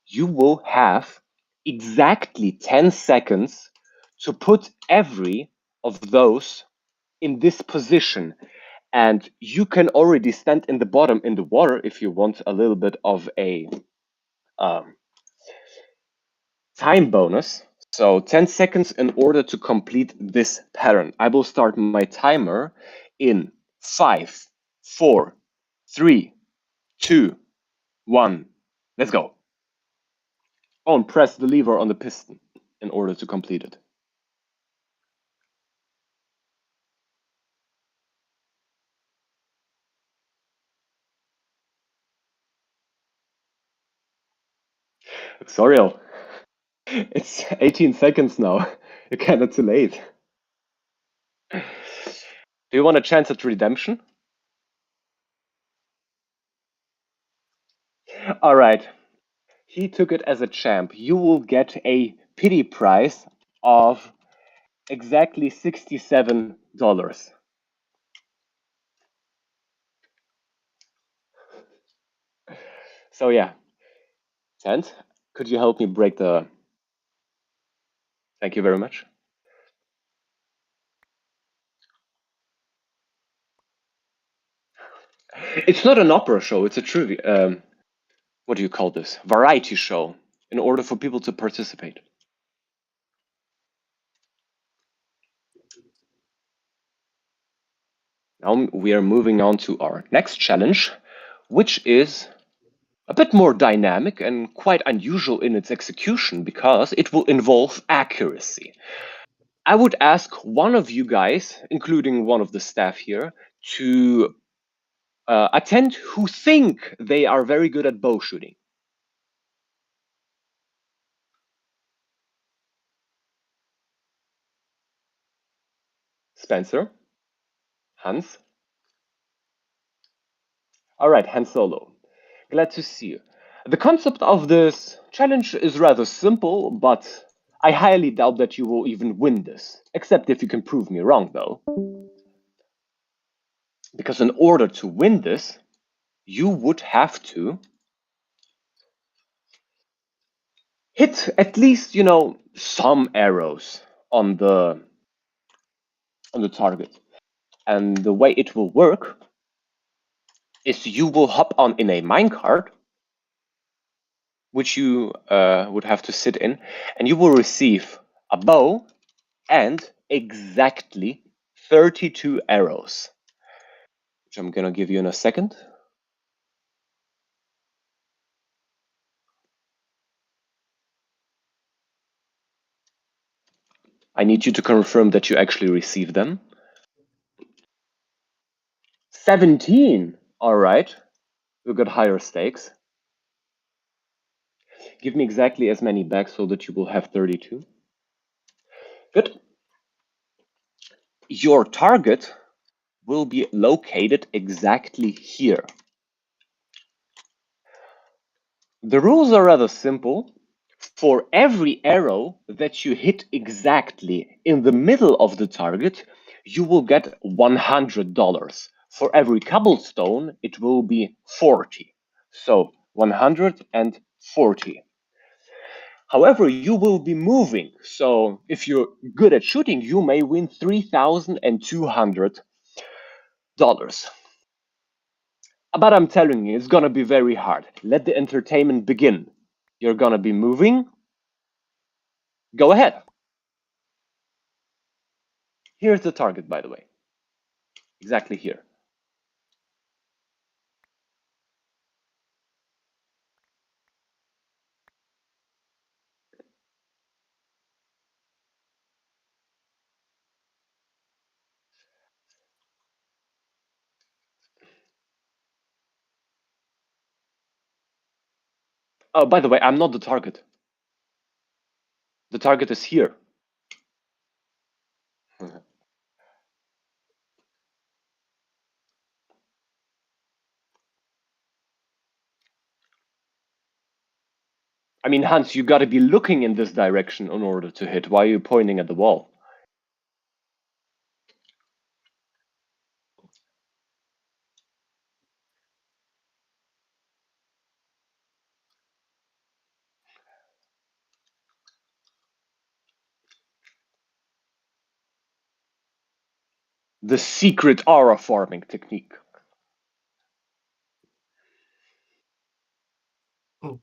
you will have exactly 10 seconds to put every of those in this position. And you can already stand in the bottom in the water if you want a little bit of a time bonus. So 10 seconds in order to complete this pattern. I will start my timer in 5, 4, 3, 2, 1. Let's go. Oh, and press the lever on the piston in order to complete it. Sorry, it's 18 seconds now. You're kind of too late. Do you want a chance at redemption? All right. He took it as a champ. You will get a pity prize of exactly $67. So yeah, Tent, could you help me break the... Thank you very much. It's not an opera show, it's a trivia... what do you call this? Variety show, in order for people to participate. Now we are moving on to our next challenge, which is a bit more dynamic and quite unusual in its execution because it will involve accuracy. I would ask one of you guys, including one of the staff here, to attend who think they are very good at bow shooting. Spencer? Hans? All right, Han Solo. Glad to see you. The concept of this challenge is rather simple, but I highly doubt that you will even win this, except if you can prove me wrong, though. Because in order to win this, you would have to hit at least, you know, some arrows on the target. And the way it will work is you will hop on in a minecart, which you would have to sit in, and you will receive a bow and exactly 32 arrows, which I'm gonna give you in a second. I need you to confirm that you actually received them. 17. All right, we got higher stakes. Give me exactly as many back so that you will have 32. Good. Your target will be located exactly here. The rules are rather simple. For every arrow that you hit exactly in the middle of the target, you will get $100. For every cobblestone, it will be 40. So 140. However, you will be moving. So if you're good at shooting, you may win $3,200. But I'm telling you, it's gonna be very hard. Let the entertainment begin. You're gonna be moving. Go ahead. Here's the target, by the way. Exactly here. Oh, by the way, I'm not the target. The target is here. I mean, Hans, you gotta be looking in this direction in order to hit. Why are you pointing at the wall? The secret aura farming technique. Hello,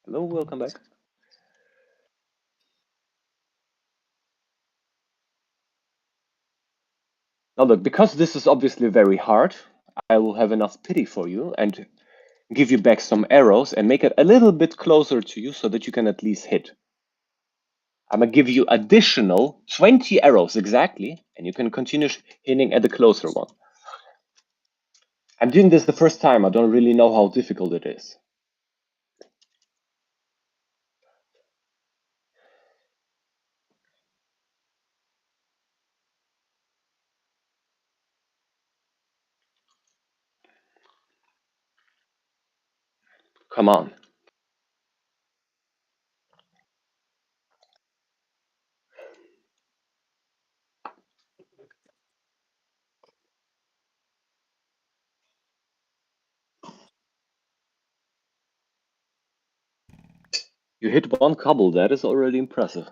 welcome back. Now look, because this is obviously very hard, I will have enough pity for you and give you back some arrows and make it a little bit closer to you so that you can at least hit. I'm gonna give you additional 20 arrows exactly, and you can continue hitting at the closer one. I'm doing this the first time. I don't really know how difficult it is. Come on. You hit one cobble, that is already impressive.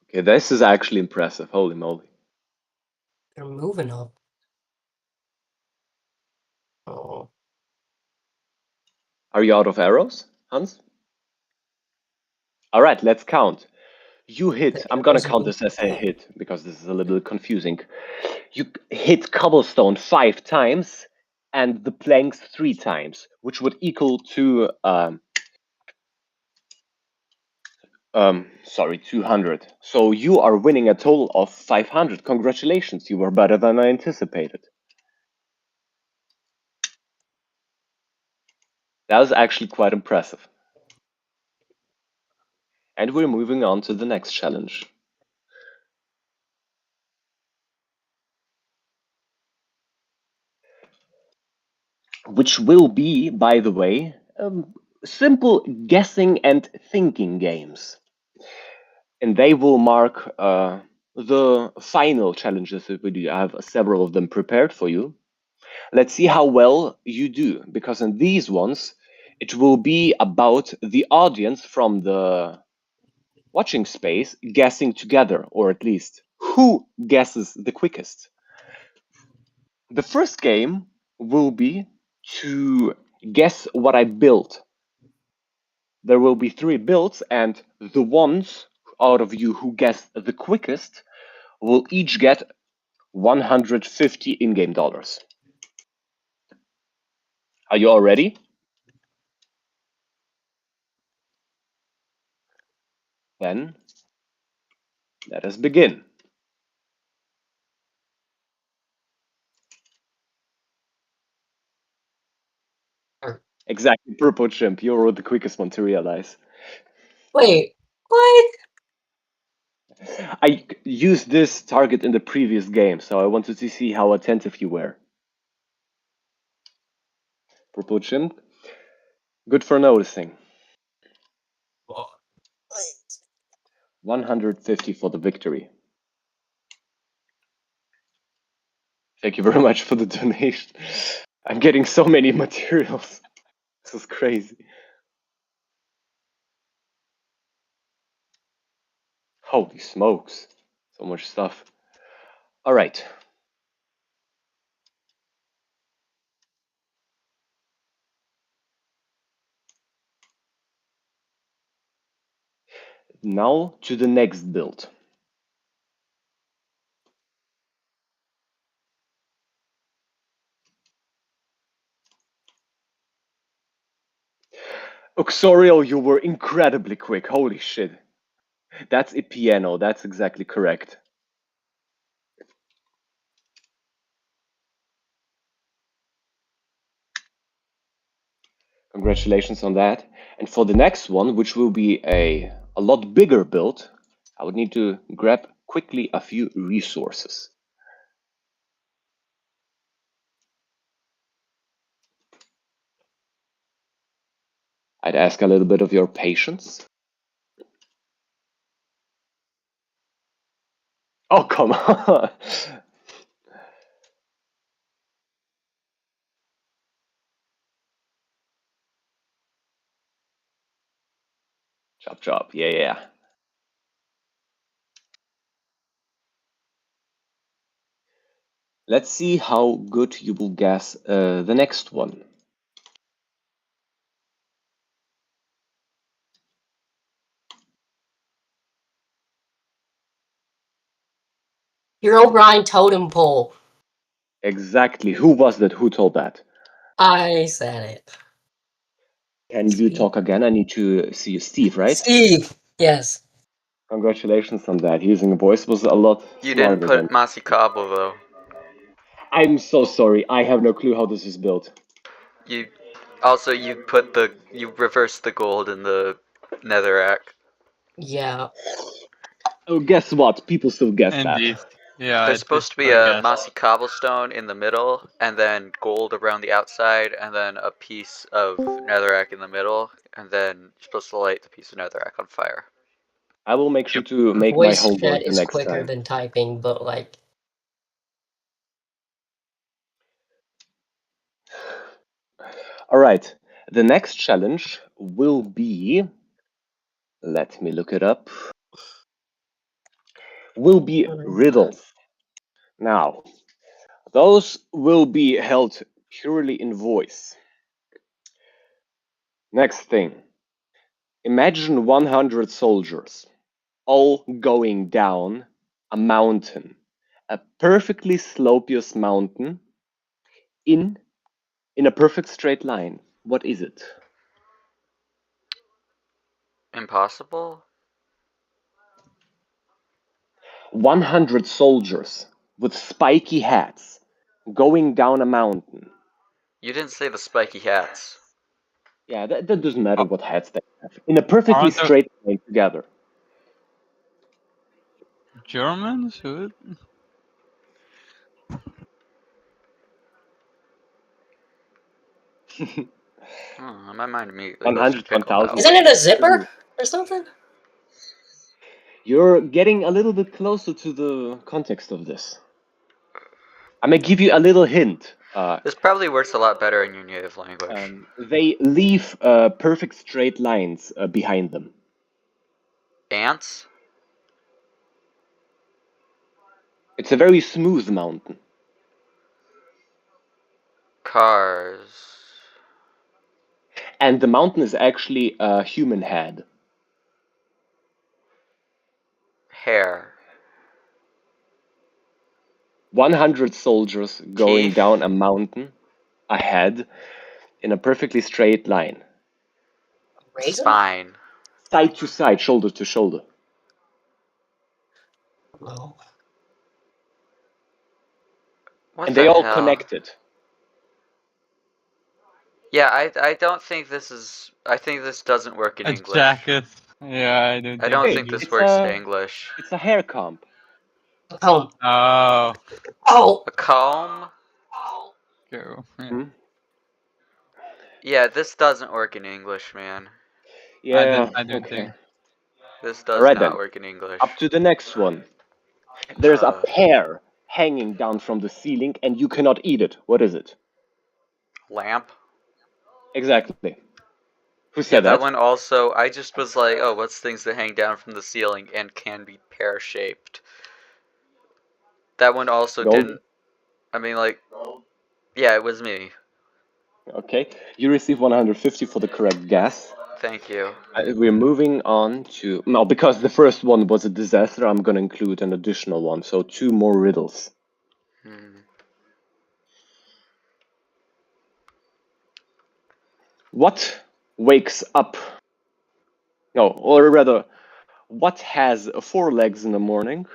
Okay, this is actually impressive. Holy moly.
They're moving up. Oh.
Are you out of arrows, Hans? All right, let's count. You hit, I'm gonna count this as a hit because this is a little confusing. You hit cobblestone 5 times and the planks 3 times, which would equal to 200. So you are winning a total of 500. Congratulations, you were better than I anticipated. That was actually quite impressive. And we're moving on to the next challenge. Which will be, by the way, simple guessing and thinking games. And they will mark the final challenges that we do. I have several of them prepared for you. Let's see how well you do, because in these ones, it will be about the audience from the watching space guessing together, or at least who guesses the quickest. The first game will be to guess what I built. There will be 3 builds, and the ones out of you who guess the quickest will each get 150 in-game dollars. Are you all ready? Then let us begin. Exactly, Purple Chimp, you're the quickest one to realize.
Wait, what?
I used this target in the previous game, so I wanted to see how attentive you were. Purple Chimp, good for noticing. 150 for the victory. Thank you very much for the donation. I'm getting so many materials. This is crazy. Holy smokes. So much stuff. All right. Now to the next build. Uxorial, you were incredibly quick. Holy shit. That's a piano. That's exactly correct. Congratulations on that. And for the next one, which will be a lot bigger build, I would need to grab quickly a few resources. I'd ask a little bit of your patience. Oh, come on. Chop, chop. Yeah, yeah. Let's see how good you will guess the next one.
Your O'Brien totem pole.
Exactly. Who was that? Who told that?
I said it.
Can you talk again? I need to see Steve, right?
Steve. Yes.
Congratulations on that. Using a voice was a lot
You
smarter
didn't
than...
put miteriaaaa though.
I'm so sorry. I have no clue how this is built.
You reversed the gold in the netherrack.
Yeah.
Oh, guess what? People still guess
Indeed.
that.
Yeah,
There's
it's
supposed to be
I
a
guess.
mossy cobblestone in the middle, and then gold around the outside, and then a piece of netherrack in the middle, and then you're supposed to light the piece of netherrack on fire.
I will make sure to make my
Voice
homework
chat
the
is
next
quicker
time.
than typing, but like.
All right. The next challenge will be... Let me look it up. Will be riddles. Now, those will be held purely in voice. Next thing. Imagine 100 soldiers all going down a mountain, a perfectly slopeous mountain in a perfect straight line. What is it?
Impossible?
100 soldiers with spiky hats going down a mountain.
You didn't say the spiky hats.
Yeah, that doesn't matter what hats they have. In a perfectly
Aren't there
straight line together.
Germans? Who?
My mind immediately goes to
100,
pickle
1000.
now.
Isn't it a zipper or something?
You're getting a little bit closer to the context of this. I'm gonna give you a little hint.
This probably works a lot better in your native language.
They leave perfect straight lines behind them.
Ants?
It's a very smooth mountain.
Cars.
And the mountain is actually a human head.
Hair.
100 soldiers going
Teeth.
down a mountain ahead in a perfectly straight line.
Razor?
Spine.
Side to side, shoulder to shoulder.
No.
What
And
the
they all
hell?
connected.
Yeah, I don't think this is. I think this doesn't work in
A
English.
jacket. Yeah, I don't
I don't
Hey,
think this
it's
works in
a-
English.
It's a hair comb.
Oh.
Oh.
Oh.
A comb?
Go. Yeah.
Hmm?
Yeah, this doesn't work in English, man.
Yeah,
I don't
okay.
think.
This does
Alright
not
then,
work in English.
up to the next one. There's a pear hanging down from the ceiling and you cannot eat it. What is it?
Lamp?
Exactly. Who
Yeah,
said
that
that?
one also. I just was like, oh, what's things that hang down from the ceiling and can be pear shaped? That one also
Gold?
didn't. I mean, like, yeah, it was me.
Okay, you receive 150 for the correct guess.
Thank you.
We're moving on to... No, because the first one was a disaster, I'm going to include an additional one. So 2 more riddles. What wakes up... No, or rather, what has 4 legs in the morning,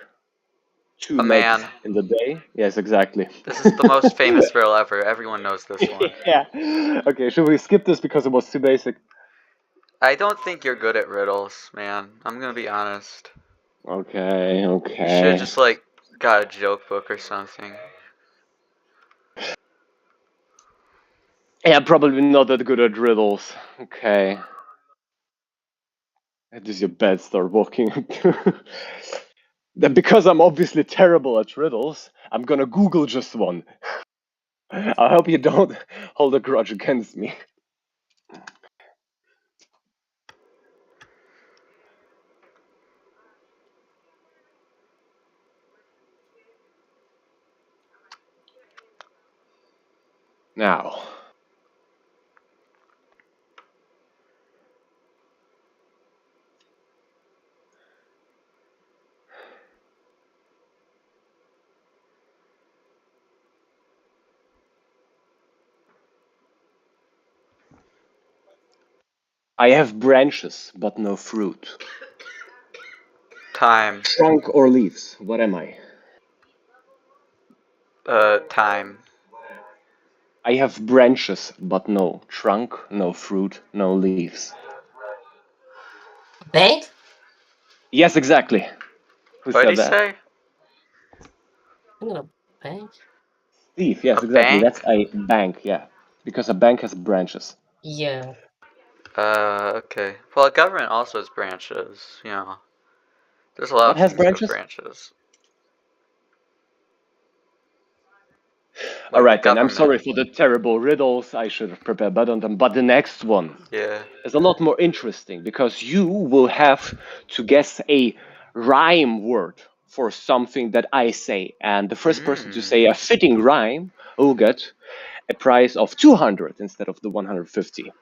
2
A
legs
man.
in the day? Yes, exactly.
This is the most famous riddle ever. Everyone knows this one.
Yeah. Okay, should we skip this because it was too basic?
I don't think you're good at riddles, man. I'm gonna be honest.
Okay,
You should
okay.
just, like, got a joke book or something.
Yeah, probably not that good at riddles. Okay. That is your bed start walking. Then because I'm obviously terrible at riddles, I'm gonna Google just one. I hope you don't hold a grudge against me. Now, I have branches but no fruit.
Time.
Trunk or leaves? What am I?
Time.
I have branches but no trunk, no fruit, no leaves.
Bank?
Yes, exactly. Who
What'd
said
he
that?
say?
I'm gonna bank?
Steve, yes,
A
exactly.
bank?
That's a bank, yeah. Because a bank has branches.
Yeah.
Okay. Well, a government also has branches, you know. There's a lot
What
of
has
things that have
branches?
branches.
All
Like the
right, then. I'm
government.
sorry for the terrible riddles. I should have prepared better on them. But the next one
Yeah.
is a lot more interesting because you will have to guess a rhyme word for something that I say. And the first person to say a fitting rhyme will get a prize of 200 instead of the 150.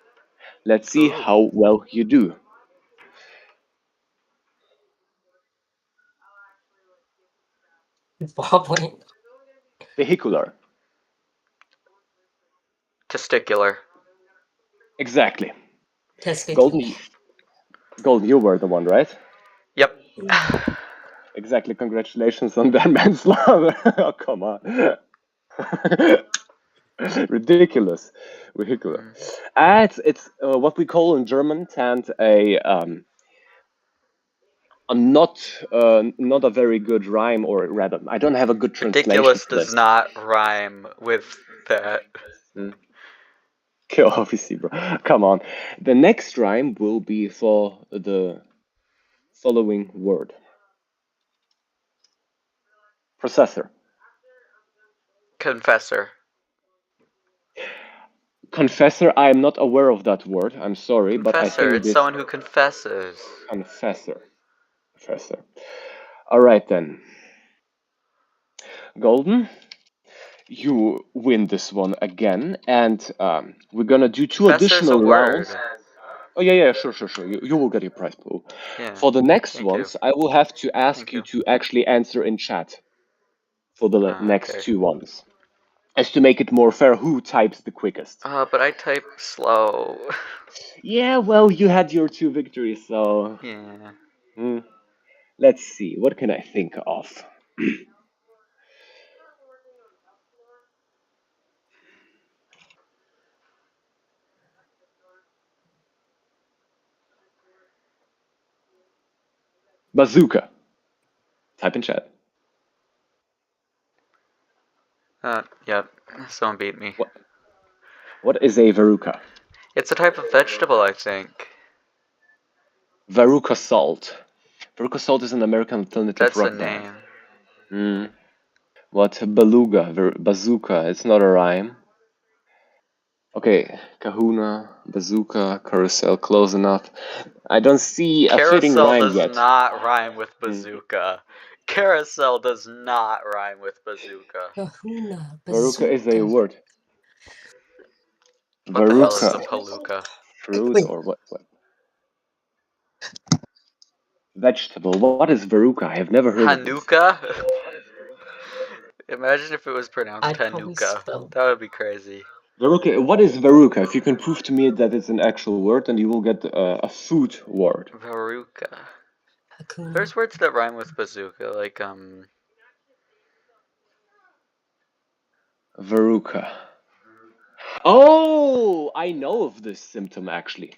Let's see
Ooh.
how well you do.
Wobbling.
Vehicular.
Testicular.
Exactly.
Testicular.
Golden, you were the one, right?
Yep.
Exactly. Congratulations on that manslaughter. Oh, come on. Ridiculous. Vehicular. It's what we call in German and a not a very good rhyme, or rather, I don't have a good translation
Ridiculous
for this.
does not rhyme with that.
Okay, obviously, bro. Come on. The next rhyme will be for the following word. Processor.
Confessor.
Confessor, I am not aware of that word. I'm sorry, but I
Confessor.
think
It's
this
someone who confesses.
confessor. Confessor. All right then. Golden, you win this one again, and we're gonna do two
Confessor's a
additional
word.
rounds. Oh yeah, sure. You will get your prize pool.
Yeah.
For the next
Thank you.
ones, I will have to ask
Thank
you
you.
to actually answer in chat for the next
Okay.
two ones, as to make it more fair. Who types the quickest?
But I type slow.
Yeah, well, you had your two victories, so
Yeah.
Let's see. What can I think of? Bazooka. Type in chat.
Yep. Someone beat me.
What is a veruca?
It's a type of vegetable, I think.
Veruca salt. Veruca salt is an American alternative
That's a
rock band.
name.
What? Beluga. Bazooka. It's not a rhyme. Okay. Kahuna, bazooka, carousel. Close enough. I don't see a fitting rhyme
Carousel
yet.
does not rhyme with bazooka. Carousel does not rhyme with bazooka.
Kahuna,
Veruca is a
bazooka.
word.
What the hell is
Veruca.
a palooka?
Fruit or what? Vegetable. What is veruca? I have never heard of this.
Hanukkah? Imagine if it was pronounced
I'd probably
Panuka.
spell
That would be crazy.
Veruca. What is veruca? If you can prove to me that it's an actual word, then you will get a food word.
Veruca.
Hakuna.
There's words that rhyme with bazooka, like
Veruca. Oh, I know of this symptom actually.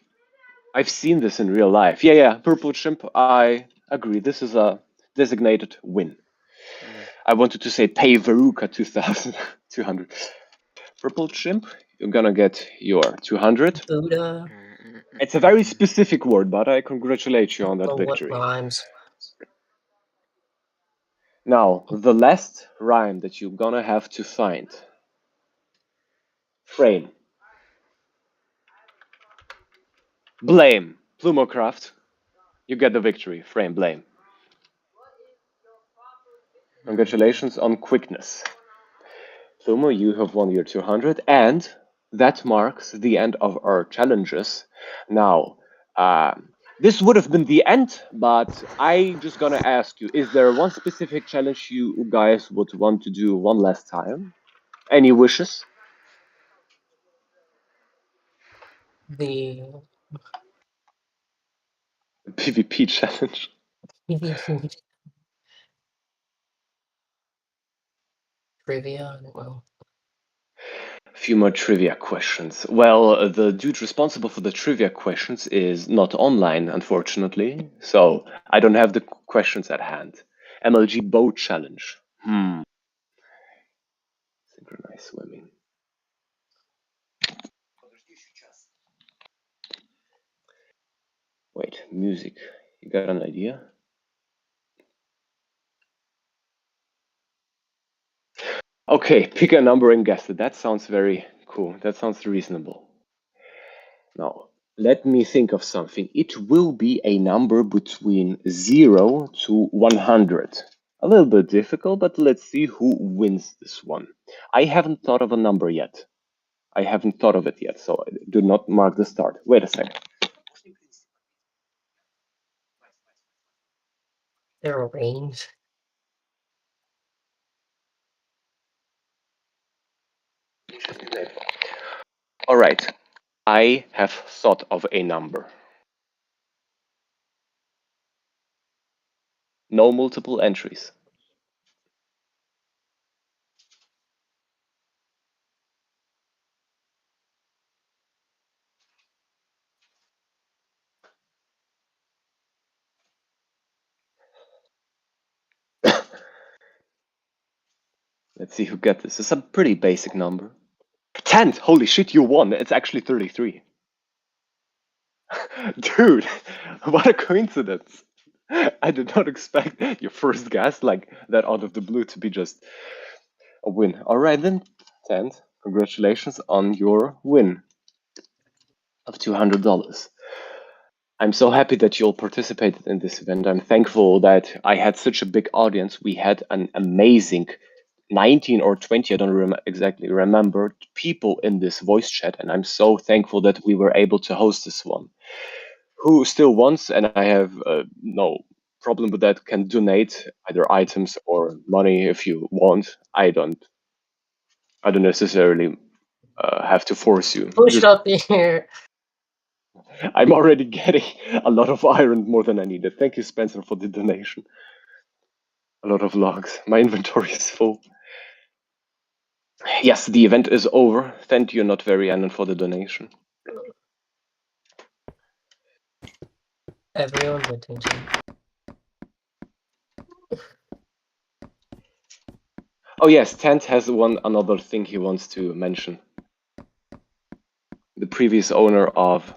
I've seen this in real life. Yeah. Purple chimp. I agree. This is a designated win. I wanted to say pay Veruca 2,200. Purple chimp, you're gonna get your 200.
Buddha.
It's a very specific word, but I congratulate you on that
Or
victory.
what rhymes?
Now, the last rhyme that you're gonna have to find. Frame. Blame. Plumocraft. You get the victory. Frame, blame. Congratulations on quickness. Plumo, you have won your 200, and that marks the end of our challenges. Now, this would have been the end, but I just gonna ask you, is there one specific challenge you guys would want to do one last time? Any wishes?
The
PvP challenge.
PvP trivia. Well,
A few more trivia questions. Well, the dude responsible for the trivia questions is not online, unfortunately, so I don't have the questions at hand. MLG boat challenge. Synchronized swimming. Wait, music. You got an idea? Okay, pick a number and guess it. That sounds very cool. That sounds reasonable. Now, let me think of something. It will be a number between 0 to 100. A little bit difficult, but let's see who wins this one. I haven't thought of a number yet. I haven't thought of it yet, so do not mark the start. Wait a second.
they're a range.
All right, I have thought of a number. No multiple entries. Let's see who got this. It's a pretty basic number. 10! Holy shit, you won! It's actually 33. Dude, what a coincidence. I did not expect your first guess like that out of the blue to be just A win. All right then, Tent. Congratulations on your win of $200. I'm so happy that you all participated in this event. I'm thankful that I had such a big audience. We had an amazing 19 or 20, I don't exactly remember, people in this voice chat, and I'm so thankful that we were able to host this one. Who still wants, and I have no problem with that, can donate either items or money if you want. I don't necessarily have to force you.
Push
Just,
up here.
I'm already getting a lot of iron, more than I needed. Thank you, Spencer, for the donation. A lot of logs. My inventory is full. Yes, the event is over. Thank you, Not Very Anon, for the donation.
Everyone's attention.
Oh yes, Tent has another thing he wants to mention. The previous owner of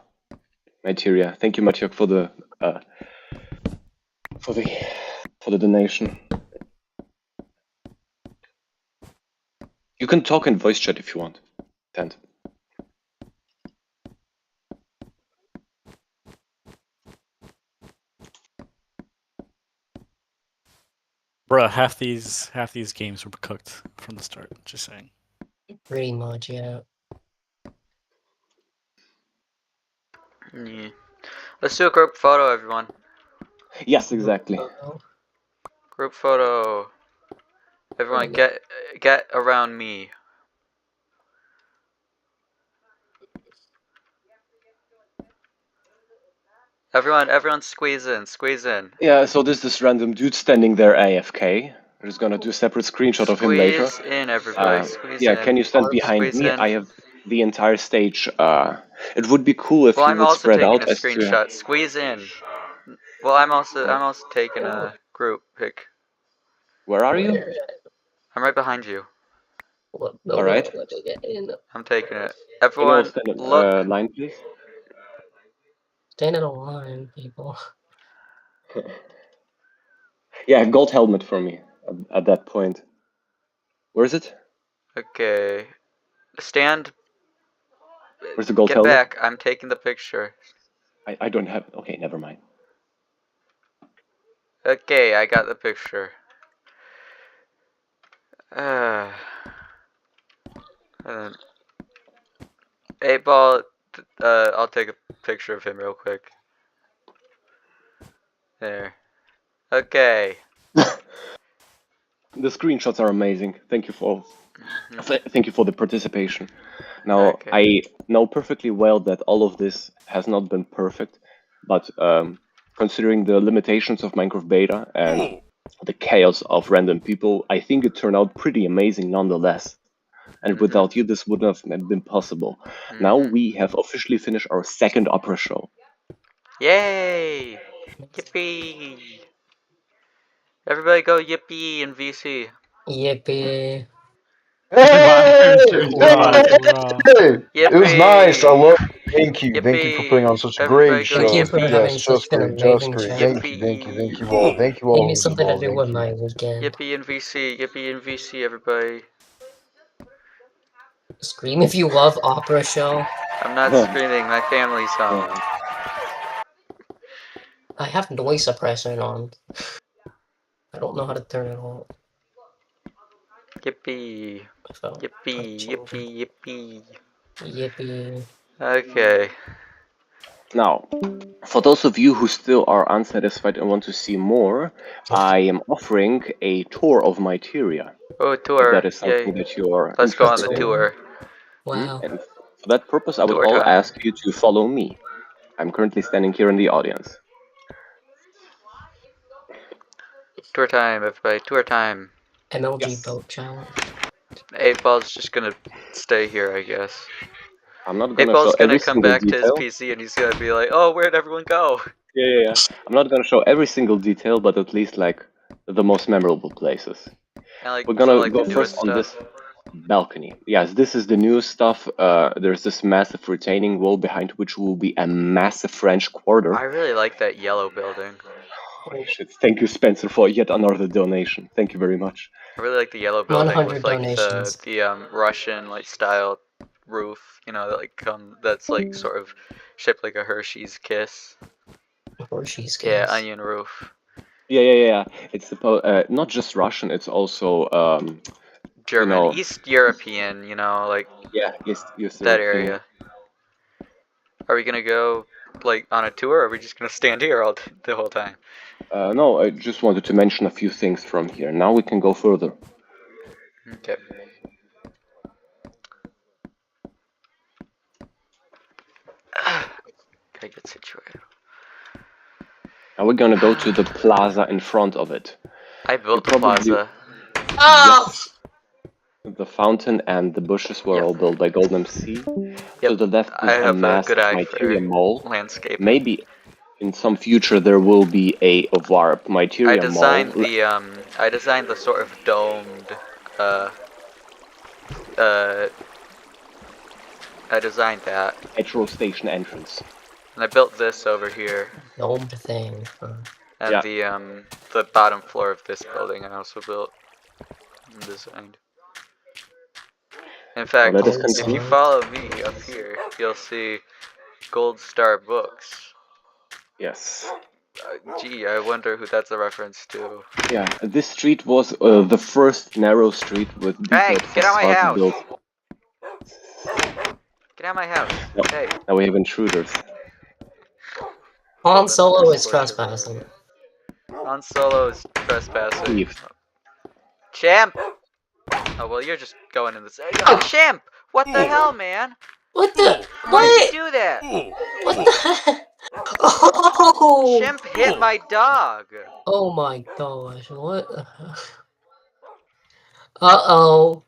Miteria. Thank you, Maciek, for the donation. You can talk in voice chat if you want, Tent.
Bruh, half these games were cooked from the start. Just saying.
Pretty much, yeah.
Yeah. Let's do a group photo, everyone.
Yes, exactly.
Group photo. Everyone, get around me. Everyone, squeeze in.
Yeah, so there's this random dude standing there AFK. We're just gonna do a separate screenshot of him later.
Squeeze in, everybody. Squeeze
yeah,
in.
can you stand behind
Squeeze
me?
in.
I have the entire stage. It would be cool if
Well,
you
I'm
would
also
spread
taking
out
a
as to.
screenshot. Squeeze in. Well, I'm also taking a group pic.
Where are you?
I'm right behind you.
All right.
I'm taking it.
Can you all
Everyone,
stand in
look.
line, please?
Stand in a line, people.
Yeah, gold helmet for me at that point. Where is it?
Okay. Stand.
Where's the gold
Get
helmet?
back. I'm taking the picture.
I don't have. Okay, never mind.
Okay, I got the picture. 8-ball. I'll take a picture of him real quick. There. Okay.
The screenshots are amazing. Thank you for thank you for the participation. Now,
Okay.
I know perfectly well that all of this has not been perfect, but considering the limitations of Minecraft Beta and the chaos of random people, I think it turned out pretty amazing nonetheless. And without you, this wouldn't have been possible. Now we have officially finished our second opera show.
Yay! Yippee! Everybody go yippee in VC.
Yippee.
Hey!
Yippee!
It was nice. I love it. Thank you. Thank you for putting on such a great
go
show.
Thank you for
yippee.
having
Yes,
such
just
an
great, just
amazing
great.
chat.
Thank you, thank you, thank you all. Thank you all
Give me
who's
something to
involved.
do
Thank
with
you.
my weekend.
Yippee in VC. Yippee in VC, everybody.
Scream if you love opera show.
I'm not screaming. My family's home.
I have noise suppression on. I don't know how to turn it on.
Yippee.
So,
Yippee. Yippee. Yippee.
Yippee.
Okay.
Now, for those of you who still are unsatisfied and want to see more, I am offering a tour of Miteria.
Oh,
If
tour.
that is
Yay.
something that you are
Let's go on the
interested in.
tour.
Wow.
And for that purpose, I would
Tour
all
time.
ask you to follow me. I'm currently standing here in the audience.
Tour time, everybody. Tour time.
MLG boat challenge.
8-ball's just gonna stay here, I guess.
I'm not gonna show
8-ball's gonna
every
come
single
back to his
detail.
PC and he's gonna be like, oh, where'd everyone go?
Yeah. I'm not gonna show every single detail, but at least like the most memorable places.
And like
We're
some
gonna
like
go
the
first
newest
on
stuff.
this balcony. Yes, this is the new stuff. There's this massive retaining wall behind which will be a massive French Quarter.
I really like that yellow building.
Holy shit. Thank you, Spencer, for yet another donation. Thank you very much.
I really like the yellow building
100
with like
donations.
the Russian like style roof, you know, that like that's like sort of shaped like a Hershey's kiss.
Hershey's kiss.
Yeah, onion roof.
Yeah. It's not just Russian. It's also
German,
you know,
East European, you know, like
East
that
European.
area. Are we gonna go like on a tour, or are we just gonna stand here all the whole time?
No, I just wanted to mention a few things from here. Now we can go further.
Okay. Gotta get situated.
Now we're gonna go to the plaza in front of it.
I built the plaza.
Oh!
Yes. The fountain and the bushes were
Yep.
all built by Golden MC.
Yep.
To the left is
I
a
have a
massive
good eye
miteria
for
mall.
landscape.
Maybe in some future there will be a warp miteria mall.
I designed the sort of domed I designed that.
Metro station entrance.
And I built this over here.
Domed thing.
And the bottom floor of this building I also built and designed. In fact,
let us
if you
continue.
follow me up here, you'll see Gold Star Books.
Yes.
Gee, I wonder who that's a reference to.
Yeah, this street was the first narrow street with
Hey,
detailed
get out my
facade
house!
built.
Get out of my house!
No,
Hey.
now we have intruders.
Han Solo is trespassing.
Han Solo is trespassing.
Leave.
Champ! Oh, well, you're just going in the... Oh, Champ! What the hell, man?
What the?
Why
What?
did you do that?
What the? Oh!
Chimp hit my dog!
Oh my gosh, what? Uh-oh.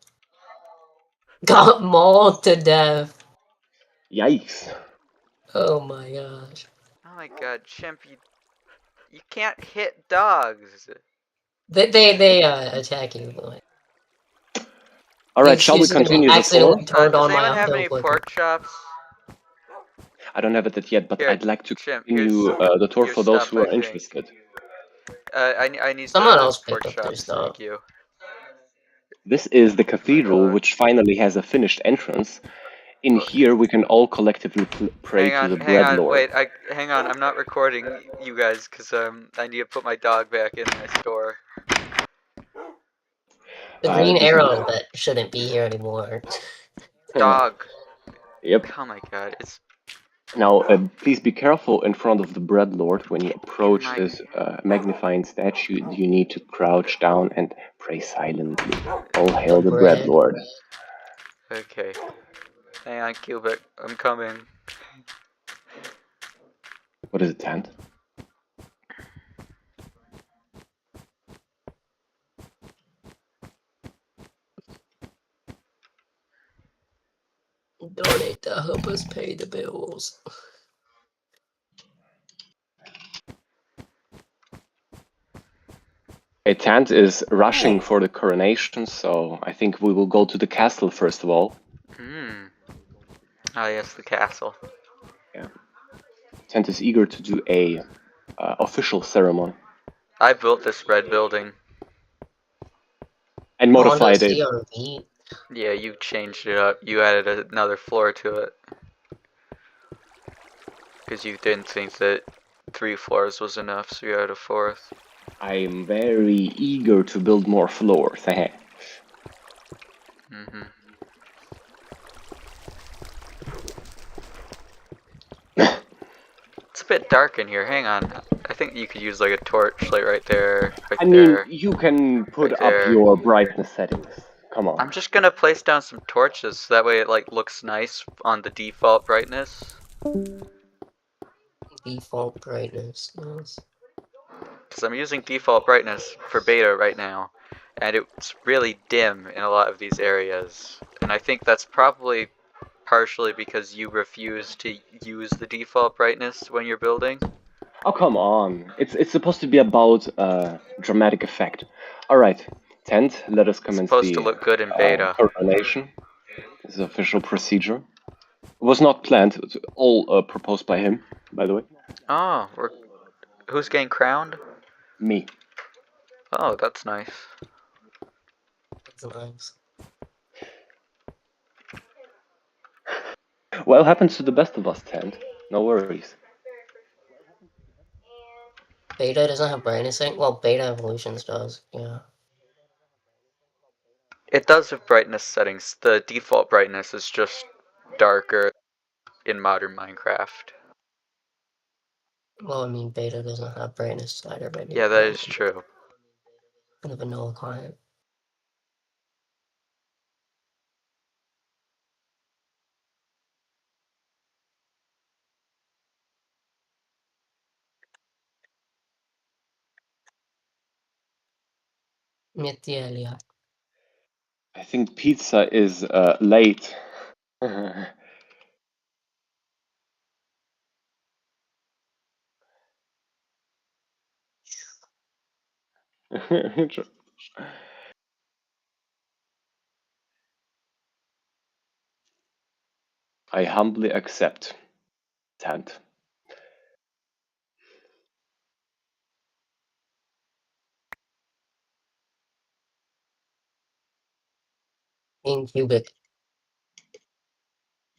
Got mauled to death.
Yikes.
Oh my gosh.
Oh my god, Chimp, you can't hit dogs.
They attack you.
Alright, shall we continue the tour?
Does anyone have any pork chops?
I don't have it yet, but
Here,
I'd like to
Chimp,
continue the tour for those who are interested.
I need
someone else
pork
picked up their
chops,
stuff.
thank you.
This is the cathedral, which finally has a finished entrance. In here, we can all collectively pray to the Bread Lord.
Wait, hang on, I'm not recording you guys, because I need to put my dog back in my store.
The green arrow that shouldn't be here anymore.
Dog.
Yep.
Oh my god, it's...
Now, please be careful in front of the Bread Lord. When you approach this magnifying statue, you need to crouch down and pray silently. All hail the Bread Lord.
Okay. Hang on, Cubic, I'm coming.
What is it, Tant?
Donate to help us pay the bills.
Tant is rushing for the coronation, so I think we will go to the castle first of all.
Ah, yes, the castle.
Yeah. Tant is eager to do a official ceremony.
I built this red building.
And modified it.
Yeah, you changed it up. You added another floor to it. Because you didn't think that 3 floors was enough, so you added a 4th.
I'm very eager to build more floors.
It's a bit dark in here. Hang on. I think you could use like a torch, like right there.
I mean, you can put up your brightness settings. Come on.
I'm just gonna place down some torches so that way it like looks nice on the default brightness.
Default brightness, yes.
Because I'm using default brightness for beta right now, and it's really dim in a lot of these areas. And I think that's probably partially because you refuse to use the default brightness when you're building.
Oh, come on. It's supposed to be about dramatic effect. Alright, Tant, let us commence
It's supposed to look good in beta.
coronation. This is official procedure. It was not planned. It was all proposed by him, by the way.
Oh, who's getting crowned?
Me.
Oh, that's nice.
That's nice.
Well, happens to the best of us, Tent. No worries.
Beta doesn't have brightness setting? Well, Beta Evolutions does, yeah.
It does have brightness settings. The default brightness is just darker in modern Minecraft.
Well, I mean, Beta doesn't have brightness slider, but
Yeah, that is true.
In a vanilla client. Miteria.
I think pizza is late. I humbly accept, Tent.
In cubic.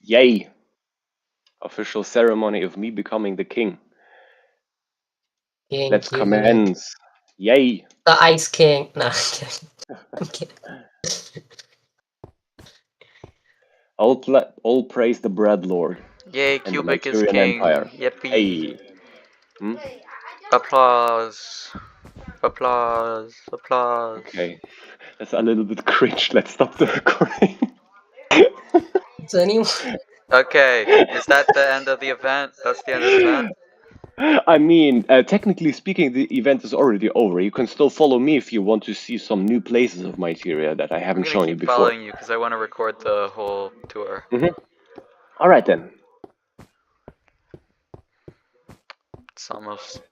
Yay! Official ceremony of me becoming the king.
King
Let's
cubic.
commence. Yay!
The Ice King. Nah, I'm kidding.
All praise the bread lord.
Yay,
And the
Cubic is
Miterian
king.
Empire.
Yippee.
Hey. Hmm?
Applause. Applause. Applause.
Okay. That's a little bit cringe. Let's stop the recording.
Does anyone?
Okay, is that the end of the event? That's the end of the event?
I mean, technically speaking, the event is already over. You can still follow me if you want to see some new places of Miteria that I
I'm
haven't
gonna
shown you
keep
before.
following you because I want to record the whole tour.
All right then.
It's almost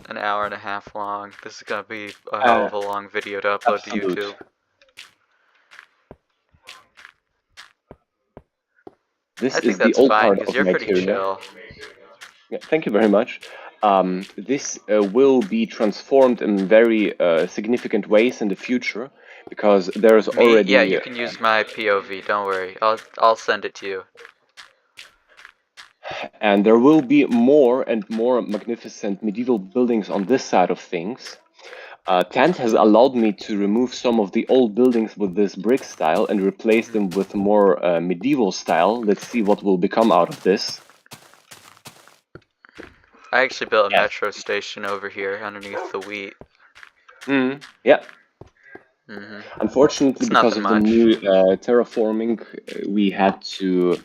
an hour and a half long. This is gonna be a hell of a long video to upload to YouTube.
This
I think
is the
that's
old
fine
part
because
of
you're pretty
Miteria.
chill.
Yeah, thank you very much. This will be transformed in very significant ways in the future because there's already.
Yeah, you can use my POV. Don't worry. I'll send it to you.
And there will be more and more magnificent medieval buildings on this side of things. Tant has allowed me to remove some of the old buildings with this brick style and replace them with more medieval style. Let's see what will become out of this.
I actually built a metro station over here underneath the wheat.
Yeah.
Mm-hmm.
Unfortunately,
It's
because
nothing
of the
much.
new terraforming, we had to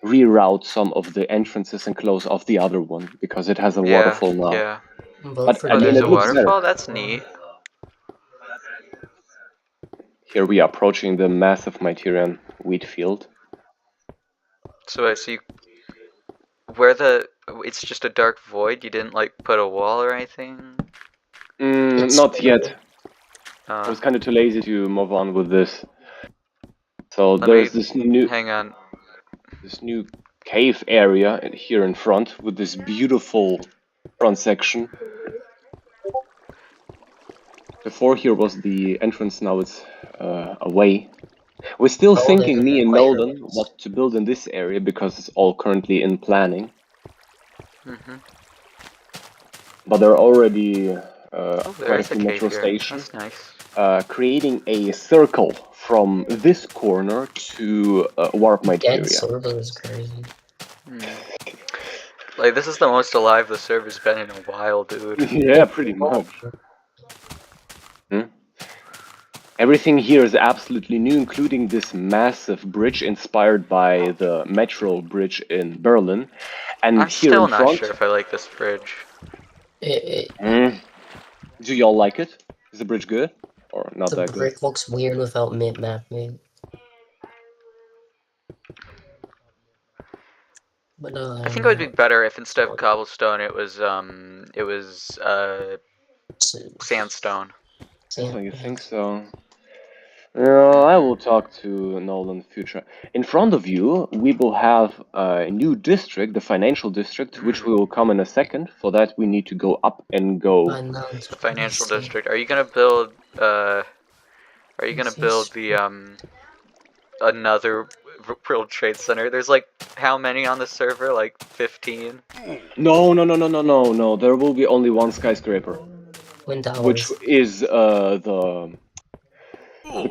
reroute some of the entrances and close off the other one because it has a waterfall now.
Yeah.
But I
Oh,
mean,
there's
it
a
looks
waterfall?
better.
That's neat.
Here we are approaching the massive Miterian wheat field.
So I see where it's just a dark void. You didn't like put a wall or anything.
Not yet. I was
Uh,
kind of too lazy to move on with this. So
Let
there's
me
this new
hang on.
this new cave area here in front with this beautiful front section. Before here was the entrance, now it's away. We're still thinking, me and Nolan, what to build in this area because it's all currently in planning. But there are already quite a
there's a
few
cave
metro
here.
stations.
That's nice.
Creating a circle from this corner to warp
Dead
Miteria.
server is crazy.
Like, this is the most alive the server's been in a while, dude.
Yeah, pretty much. Everything here is absolutely new, including this massive bridge inspired by the metro bridge in Berlin. And
I'm
here
still
in
not
front,
sure if I like this bridge.
do y'all like it? Is the bridge good or not
The
that good?
brick looks weird without mid mapping. But
I think it would be better if instead of cobblestone it was sandstone.
So you think so? I will talk to Nolan future. In front of you, we will have a new district, the financial district, which we will come in a second. For that, we need to go up and go.
The financial district. Are you gonna build? Are you gonna build the another World Trade Center? There's like how many on the server? Like 15.
No. There will be only one skyscraper, which is the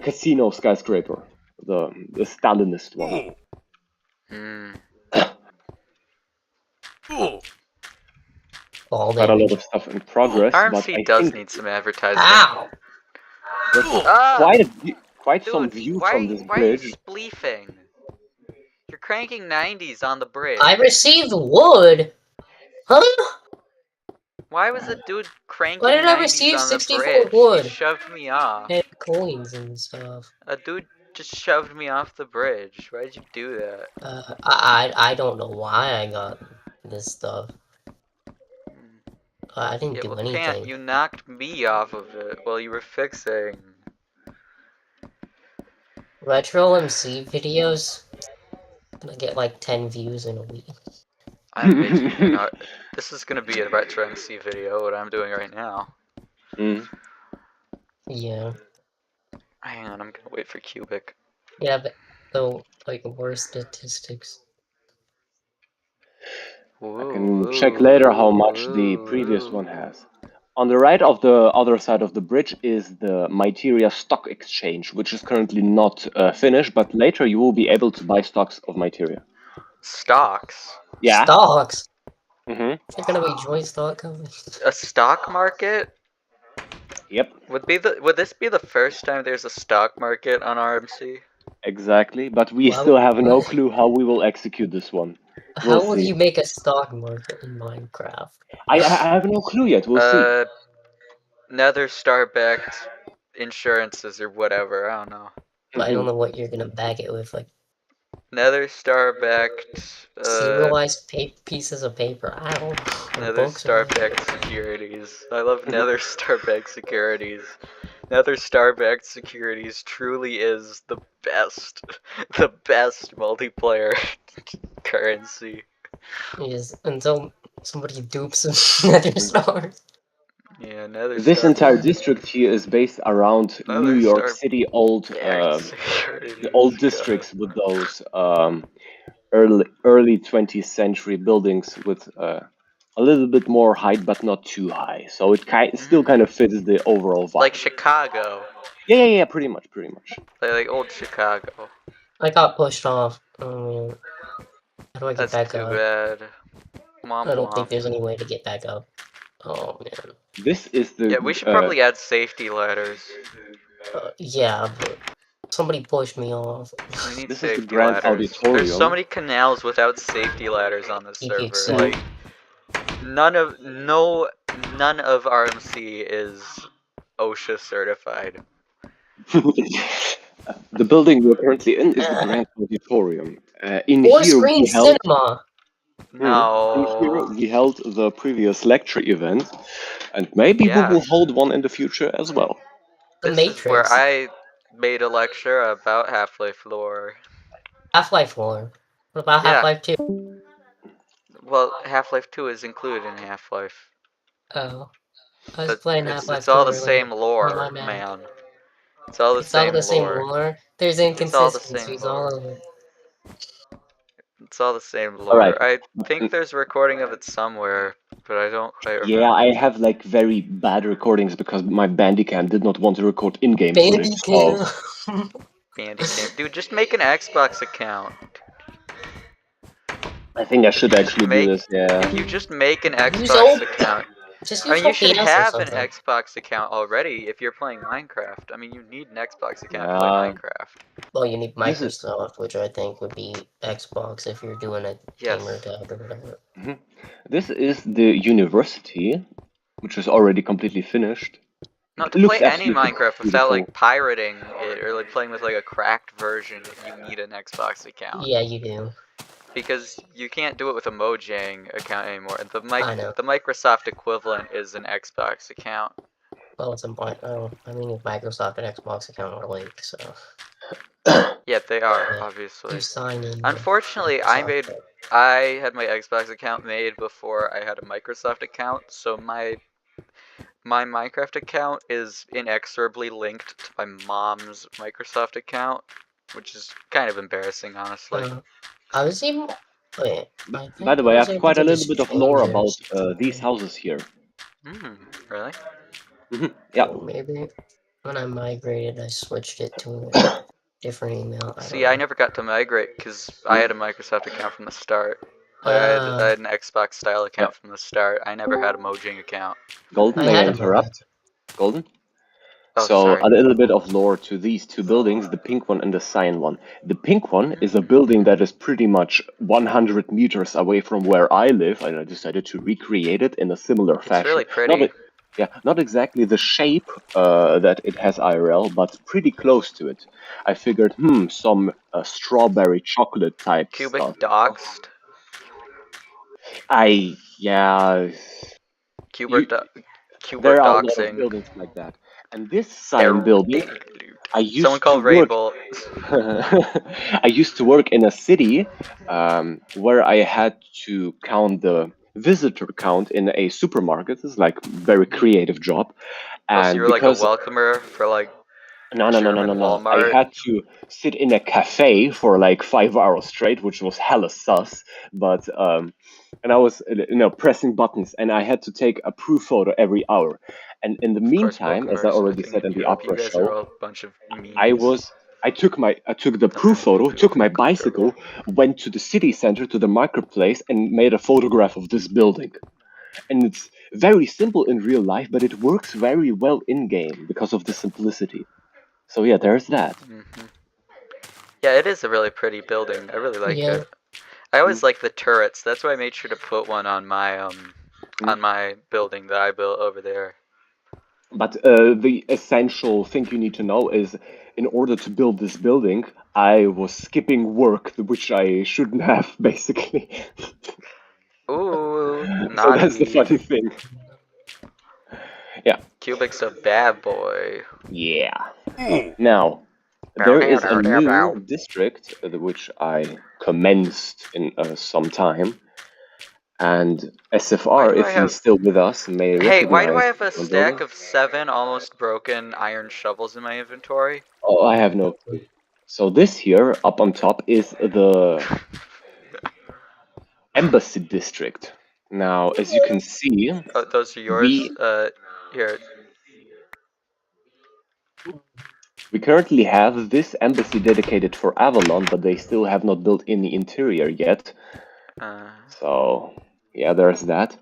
casino skyscraper, the Stalinist one. Quite a lot of stuff in progress, but
RMC
I
does
think
need some advertising.
Ow!
there's quite
Dude,
some view
why,
from this
why are you
bridge.
spleefing? You're cranking 90s on the bridge.
I received wood. Huh?
Why was the dude cranking
Why did I
90s
receive
on the
64
bridge?
wood?
He shoved me off.
And coins and stuff.
A dude just shoved me off the bridge. Why'd you do that?
I don't know why I got this stuff. I didn't do anything.
Can't. You knocked me off of it while you were fixing.
Retro MC videos. Gonna get like 10 views in a week.
I'm making this is gonna be a retro MC video. What I'm doing right now.
Yeah.
Hang on, I'm gonna wait for Cubic.
Yeah, but so like worse statistics.
I can check later how much the previous one has. On the right of the other side of the bridge is the Miteria stock exchange, which is currently not finished, but later you will be able to buy stocks of Miteria.
Stocks?
Yeah.
Stocks?
Mm-hmm.
They're gonna be joint stock companies.
A stock market?
Yep.
Would this be the first time there's a stock market on RMC?
Exactly, but we still have no clue how we will execute this one.
How will you make a stock market in Minecraft?
I have no clue yet. We'll see.
Nether star backed insurances or whatever. I don't know.
I don't know what you're gonna back it with, like
Nether star backed
serialized pieces of paper. I don't know.
Nether star backed securities. I love Nether star backed securities. Nether star backed securities truly is the best multiplayer currency.
Yes, until somebody dupes Nether stars.
Yeah, Nether
This
star
entire district here is based around New York City old districts with those early 20th century buildings with a little bit more height, but not too high. So it still kind of fits the overall vibe.
Like Chicago.
Yeah, pretty much.
Like old Chicago.
I got pushed off. How do I get back up?
That's too bad.
I don't think there's any way to get back up. Oh man.
This is the.
Yeah, we should probably add safety ladders.
Yeah, but somebody pushed me off.
We need
This
safety
is the Grand
ladders.
Auditorium.
There's so many canals without safety ladders on this server. Like none of RMC is OSHA certified.
The building we're currently in is the Grand Auditorium. In
Or
here
screen
we held.
cinema.
No.
In here we held the previous lecture event, and maybe we will hold one in the future as well.
The
This is where I made a lecture about Half-Life lore.
Half-Life lore. What about Half-Life 2?
Well, Half-Life 2 is included in Half-Life.
Oh. I was playing Half-Life 2.
It's all the same lore, man. It's all the same lore.
There's inconsistencies all over.
It's all the same lore.
Alright.
I think there's a recording of it somewhere, but I don't quite remember.
Yeah, I have like very bad recordings because my Bandicam did not want to record in-game footage.
Bandicam. Dude, just make an Xbox account.
I think I should actually do this, yeah.
If you just make an Xbox account...
Just
I mean, you should have an Xbox account already if you're playing Minecraft. I mean, you need an Xbox account to play Minecraft.
Well, you need Microsoft, which I think would be Xbox if you're doing a gamer tag or whatever.
This is the university, which is already completely finished.
Not to play any Minecraft without like pirating it or like playing with like a cracked version, you need an Xbox account.
Yeah, you do.
Because you can't do it with a Mojang account anymore. The Microsoft equivalent is an Xbox account.
Well, it's a Microsoft and Xbox account are linked, so.
Yeah, they are,
Yeah.
obviously.
You sign in.
Unfortunately, I had my Xbox account made before I had a Microsoft account, so my Minecraft account is inexorably linked to my mom's Microsoft account, which is kind of embarrassing, honestly.
I was even. Wait,
By the way, I have quite a little bit of lore about these houses here.
Really?
Yeah.
Maybe when I migrated, I switched it to a different email.
See, I never got to migrate because I had a Microsoft account from the start. I had an Xbox style account from the start. I never had a Mojang account.
Golden, may I interrupt? Golden?
Oh,
so
sorry.
a little bit of lore to these two buildings, the pink one and the cyan one. The pink one is a building that is pretty much 100 meters away from where I live, and I decided to recreate it in a similar fashion.
It's really pretty.
Not exactly the shape that it has IRL, but pretty close to it. I figured, some strawberry chocolate type
Cubic
stuff.
doxed.
There are a lot
doxing.
of buildings like that. And this cyan building, I used to work. I used to work in a city where I had to count the visitor count in a supermarket. It's like a very creative job. And
so you were like a welcomer for like
No.
Walmart?
I had to sit in a cafe for like 5 hours straight, which was hella sus. But and I was pressing buttons, and I had to take a proof photo every hour. And in the meantime, as I already said in the opera show, I took the proof photo, took my bicycle, went to the city center to the marketplace, and made a photograph of this building. And it's very simple in real life, but it works very well in game because of the simplicity. So yeah, there's that.
Yeah, it is a really pretty building. I really like it. I always like the turrets. That's why I made sure to put one on my building that I built over there.
But the essential thing you need to know is, in order to build this building, I was skipping work, which I shouldn't have, basically.
Ooh,
so that's the funny thing. Yeah.
Cubic's a bad boy.
Yeah. Now, there is a new district which I commenced in some time, and SFR, if he's still with us, may recognize.
Hey, why do I have a stack of 7 almost broken iron shovels in my inventory?
Oh, I have no clue. So this here, up on top, is the Embassy District. Now, as you can see...
Oh, those are yours? Here.
We currently have this embassy dedicated for Avalon, but they still have not built any interior yet. So, yeah, there's that.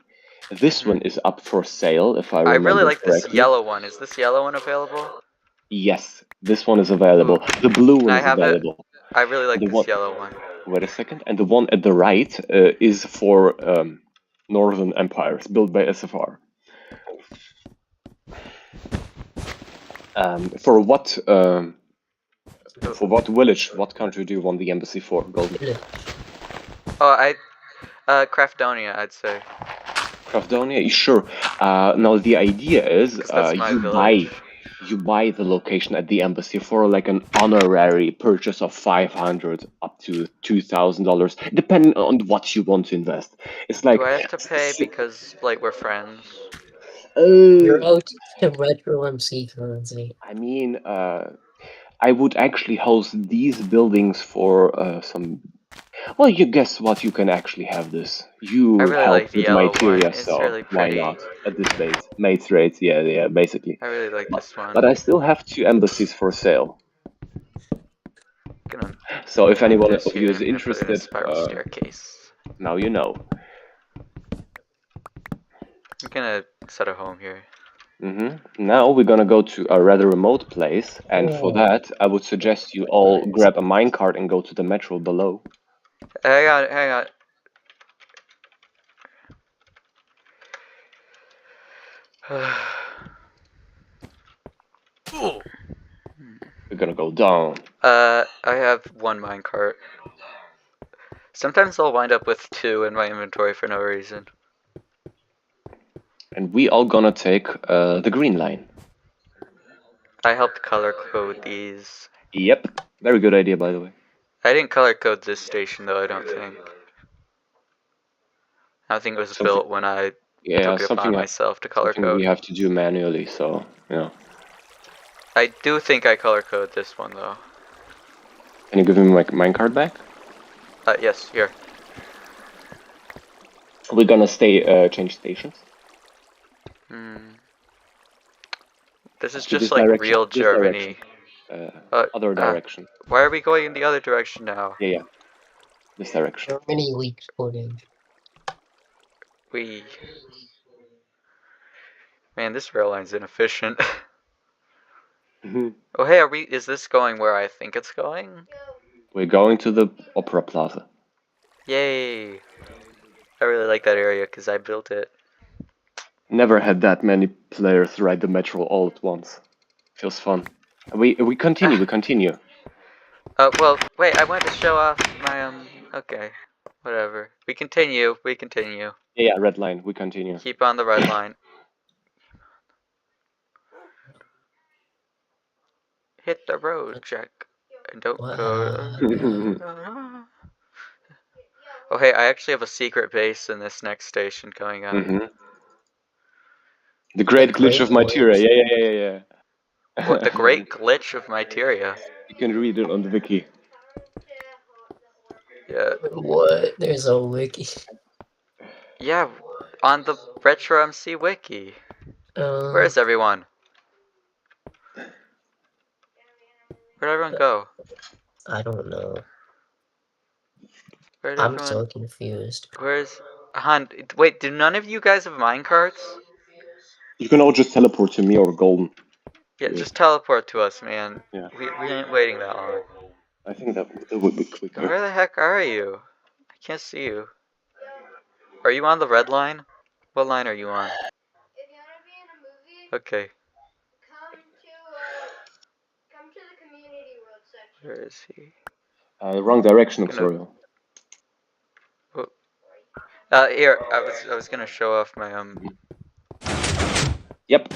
This one is up for sale, if I remember correctly.
I really like this yellow one. Is this yellow one available?
Yes, this one is available. The blue one is available.
I really like this yellow one.
Wait a second. And the one at the right is for Northern Empires, built by SFR. For what village, what country do you want the embassy for, Golden?
Oh, Craftonia, I'd say.
Craftonia, sure. Now the idea is you buy the location at the embassy for like an honorary purchase of $500 up to $2,000, depending on what you want to invest. It's like,
do I have to pay because like we're friends?
You're out to retro MC currency.
I mean, I would actually host these buildings for some. Well, you guess what? You can actually have this. You help with miteria, so why not? At this base, mates rates, yeah, basically.
I really like this one.
But I still have 2 embassies for sale. So if anyone of you is interested,
staircase.
Now you know.
I'm gonna set a home here.
Now we're gonna go to a rather remote place, and for that, I would suggest you all grab a minecart and go to the metro below.
Hang on.
We're gonna go down.
I have 1 minecart. Sometimes I'll wind up with 2 in my inventory for no reason.
And we all gonna take the green line.
I helped color code these.
Yep, very good idea, by the way.
I didn't color code this station though. I don't think. I think it was built when I took it upon myself to color
something
code.
we have to do manually, so
I do think I color code this one though.
Can you give me my minecart back?
Yes, here.
We're gonna change stations.
This is
To
just
this
like
direction,
real
this
Germany.
Other direction.
Why are we going in the other direction now?
Yeah. This direction.
Germany leaks pudding.
Man, this rail line's inefficient.
Mm-hmm.
Oh hey, is this going where I think it's going?
We're going to the Opera Plaza.
Yay! I really like that area because I built it.
Never had that many players ride the metro all at once. Feels fun. We continue. We continue.
Well, wait. I wanted to show off my Okay, whatever. We continue.
Yeah, red line. We continue.
Keep on the red line. Hit the road, Jack. And don't go. Oh hey, I actually have a secret base in this next station coming up.
The great glitch of miteria. Yeah.
What, the great glitch of miteria?
You can read it on the wiki.
Yeah.
What? There's a wiki.
Yeah, on the Retro MC wiki. Where is everyone? Where'd everyone go?
I don't know.
Where'd
I'm
everyone...
so confused.
Where's... Han, wait, do none of you guys have minecarts?
You can all just teleport to me or Golden.
Yeah, just teleport to us, man.
Yeah.
We ain't waiting that long.
I think that would be quicker.
Where the heck are you? I can't see you. Are you on the red line? What line are you on?
If you want to be in a movie,
okay.
Come to the community world section.
Where is he?
Wrong direction, Xorial.
Here, I was gonna show off my
Yep.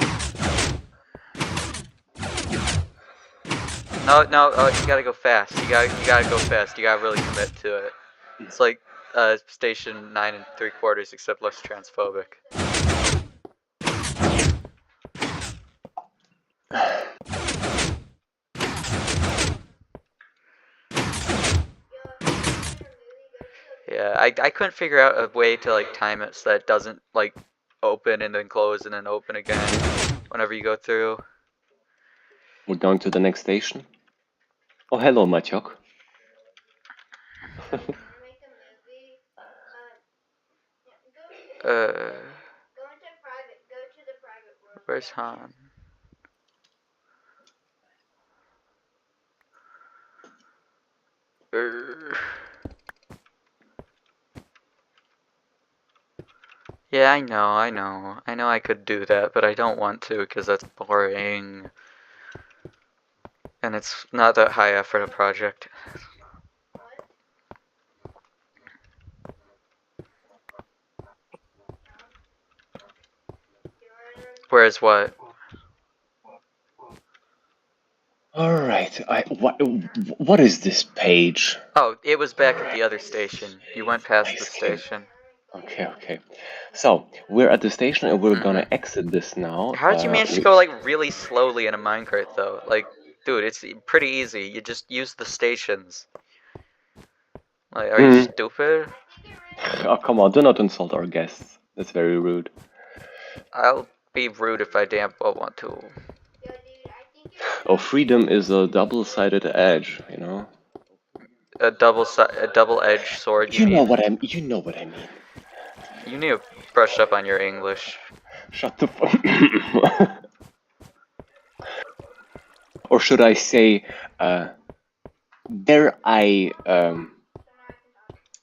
No, you gotta go fast. You gotta go fast. You gotta really commit to it. It's like station 9 3/4, except less transphobic. Yeah, I couldn't figure out a way to like time it so that it doesn't like open and then close and then open again whenever you go through.
We're going to the next station. Oh, hello, Maciok.
Where's Han? Yeah, I know I could do that, but I don't want to because that's boring. And it's not that high effort a project. Whereas what?
Alright, what is this page?
Oh, it was back at the other station. You went past the station.
Okay. So, we're at the station and we're gonna exit this now.
How did you manage to go like really slowly in a minecart though? Like, dude, it's pretty easy. You just use the stations. Like, are you stupid?
Oh, come on, do not insult our guests. That's very rude.
I'll be rude if I damn well want to.
Oh, freedom is a double-sided edge, you know?
A double-edged sword.
You know what I mean.
You need to brush up on your English.
Shut the fuck. Or should I say, dare I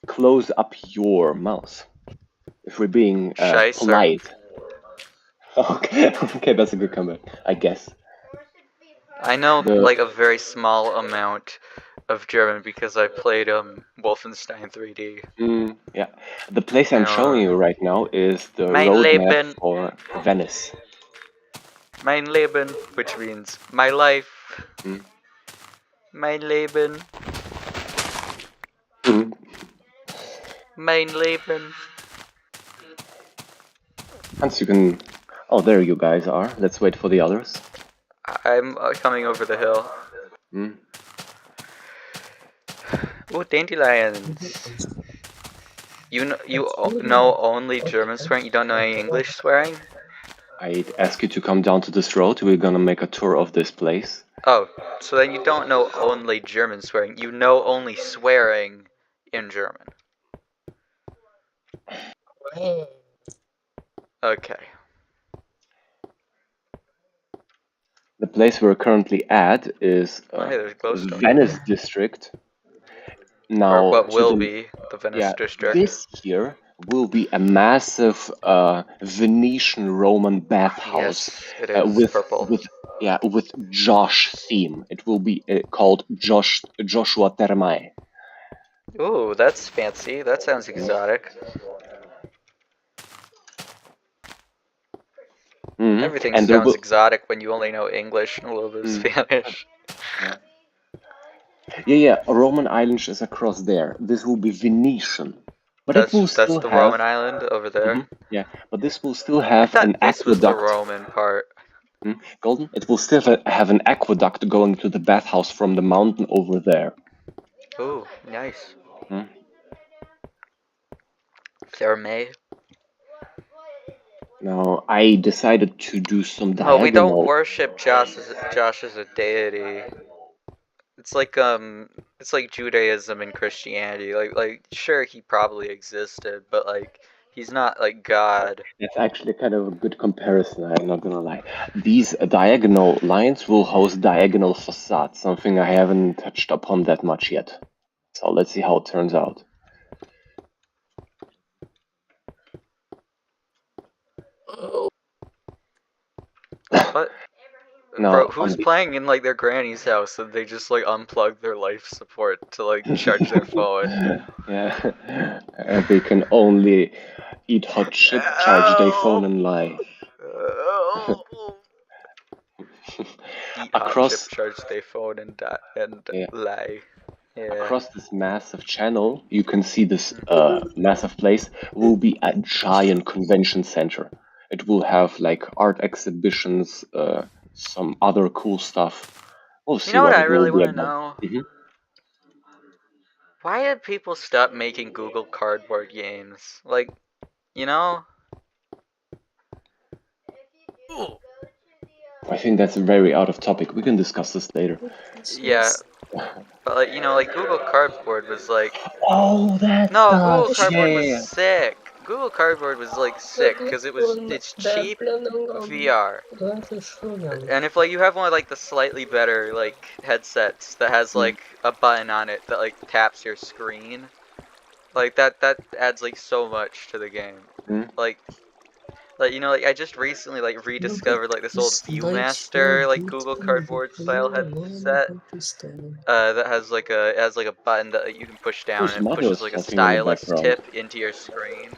close up your mouse? If we're being polite. Okay, that's a good comment, I guess.
I know like a very small amount of German because I played Wolfenstein 3D.
Yeah, the place I'm showing you right now is the roadmap for Venice.
Mein Leben, which means my life. Mein Leben. Mein Leben.
Hans, you can. Oh, there you guys are. Let's wait for the others.
I'm coming over the hill. Oh, dandelions. You know only German swearing? You don't know any English swearing?
I'd ask you to come down to this road. We're gonna make a tour of this place.
Oh, so then you don't know only German swearing. You know only swearing in German. Okay.
The place we're currently at is
Hey, there's glowstone.
Venice district. Now,
or what will be the Venice district.
This here will be a massive Venetian Roman bathhouse.
Yes, it is purple.
With Josh theme. It will be called Joshua Thermae.
Ooh, that's fancy. That sounds exotic. Everything sounds exotic when you only know English and a little bit of Spanish.
Yeah, Roman Island is across there. This will be Venetian. But
that's
it will still
the
have,
Roman island over there?
Yeah, but this will still have an
this
aqueduct.
was the Roman part.
Golden? It will still have an aqueduct going to the bathhouse from the mountain over there.
Ooh, nice. Thermae.
Now, I decided to do some diagonal...
No, we don't worship Josh as a deity. It's like Judaism and Christianity. Like sure he probably existed, but like he's not like God.
That's actually kind of a good comparison, I'm not gonna lie. These diagonal lines will host diagonal facades, something I haven't touched upon that much yet. So let's see how it turns out.
What?
No,
bro, who's playing in like their granny's house and they just like unplug their life support to like charge their phone?
Yeah, they can only eat hot chip, charge their phone, and lie.
Eat hot chip, charge their phone, and lie. Yeah.
Across this massive channel, you can see this massive place will be a giant convention center. It will have like art exhibitions, some other cool stuff. We'll see
you know what I
it
really
will be
want to
about.
know? Why did people stop making Google Cardboard games? Like, you know?
I think that's very out of topic. We can discuss this later.
Yeah. But like, you know, like Google Cardboard was like...
Oh, that's
Google Cardboard was sick. Google Cardboard was like sick because it's cheap VR. And if like you have one of like the slightly better like headsets that has like a button on it that like taps your screen, like that adds like so much to the game. Like you know, like I just recently like rediscovered like this old Viewmaster like Google Cardboard style headset that has like a button that you can push down and it pushes like a stylus tip into your screen.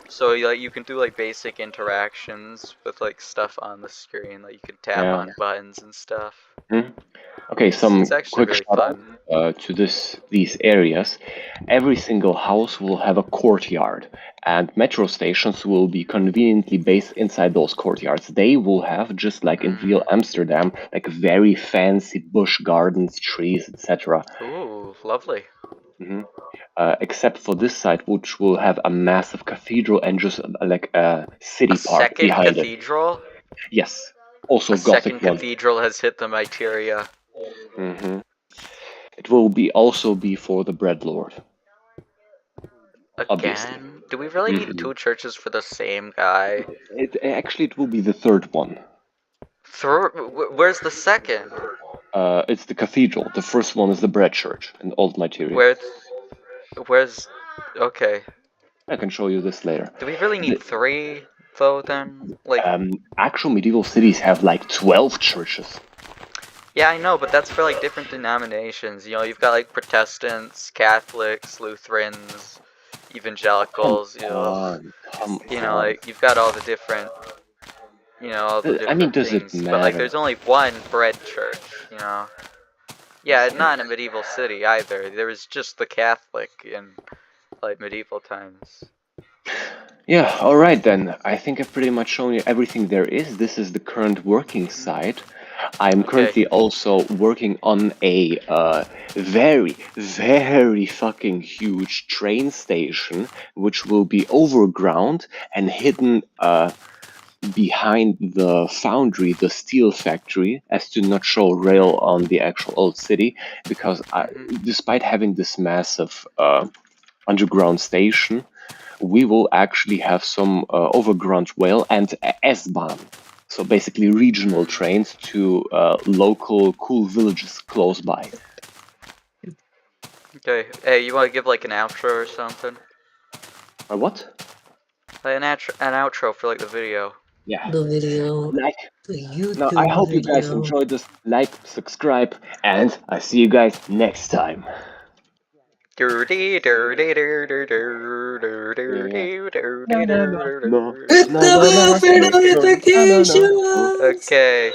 So you can do like basic interactions with like stuff on the screen, like you can tap on buttons and stuff.
Okay, some
it's actually
quick
really
shout out to these areas. Every single house will have a courtyard, and metro stations will be conveniently based inside those courtyards. They will have, just like in real Amsterdam, like very fancy bush gardens, trees, etc.
Ooh, lovely.
Except for this side, which will have a massive cathedral and just like a city park behind it.
Second cathedral?
Yes, also
a
Gothic
second
one.
cathedral has hit the miteria.
It will also be for the bread lord.
Again?
Obviously.
Do we really need two churches for the same guy?
It will be the third one.
Where's the second?
It's the cathedral. The first one is the bread church in Old Miteria.
Where's... Okay.
I can show you this later.
Do we really need three, though, then? Like...
Actual medieval cities have like 12 churches.
Yeah, I know, but that's for like different denominations. You know, you've got like Protestants, Catholics, Lutherans, Evangelicals. You know, like you've got all the different you know, all the different
I mean, does it
things. But like,
matter?
there's only one bread church, you know. Yeah, not in a medieval city either. There was just the Catholic in like medieval times.
Yeah, alright then. I think I've pretty much shown you everything there is. This is the current working site. I'm currently also working on a very, very fucking huge train station, which will be overground and hidden behind the foundry, the steel factory, as to not show rail on the actual old city, because despite having this massive underground station, we will actually have some overground rail and S-Bahn. So basically regional trains to local cool villages close by.
Okay, hey, you want to give like an outro or something?
Or what?
Like an outro for like the video.
Yeah.
The video.
Like,
The YouTube
now I hope you guys
video.
enjoyed this. Like, subscribe, and I see you guys next time.
Hit
the
bell for notifications.
Okay.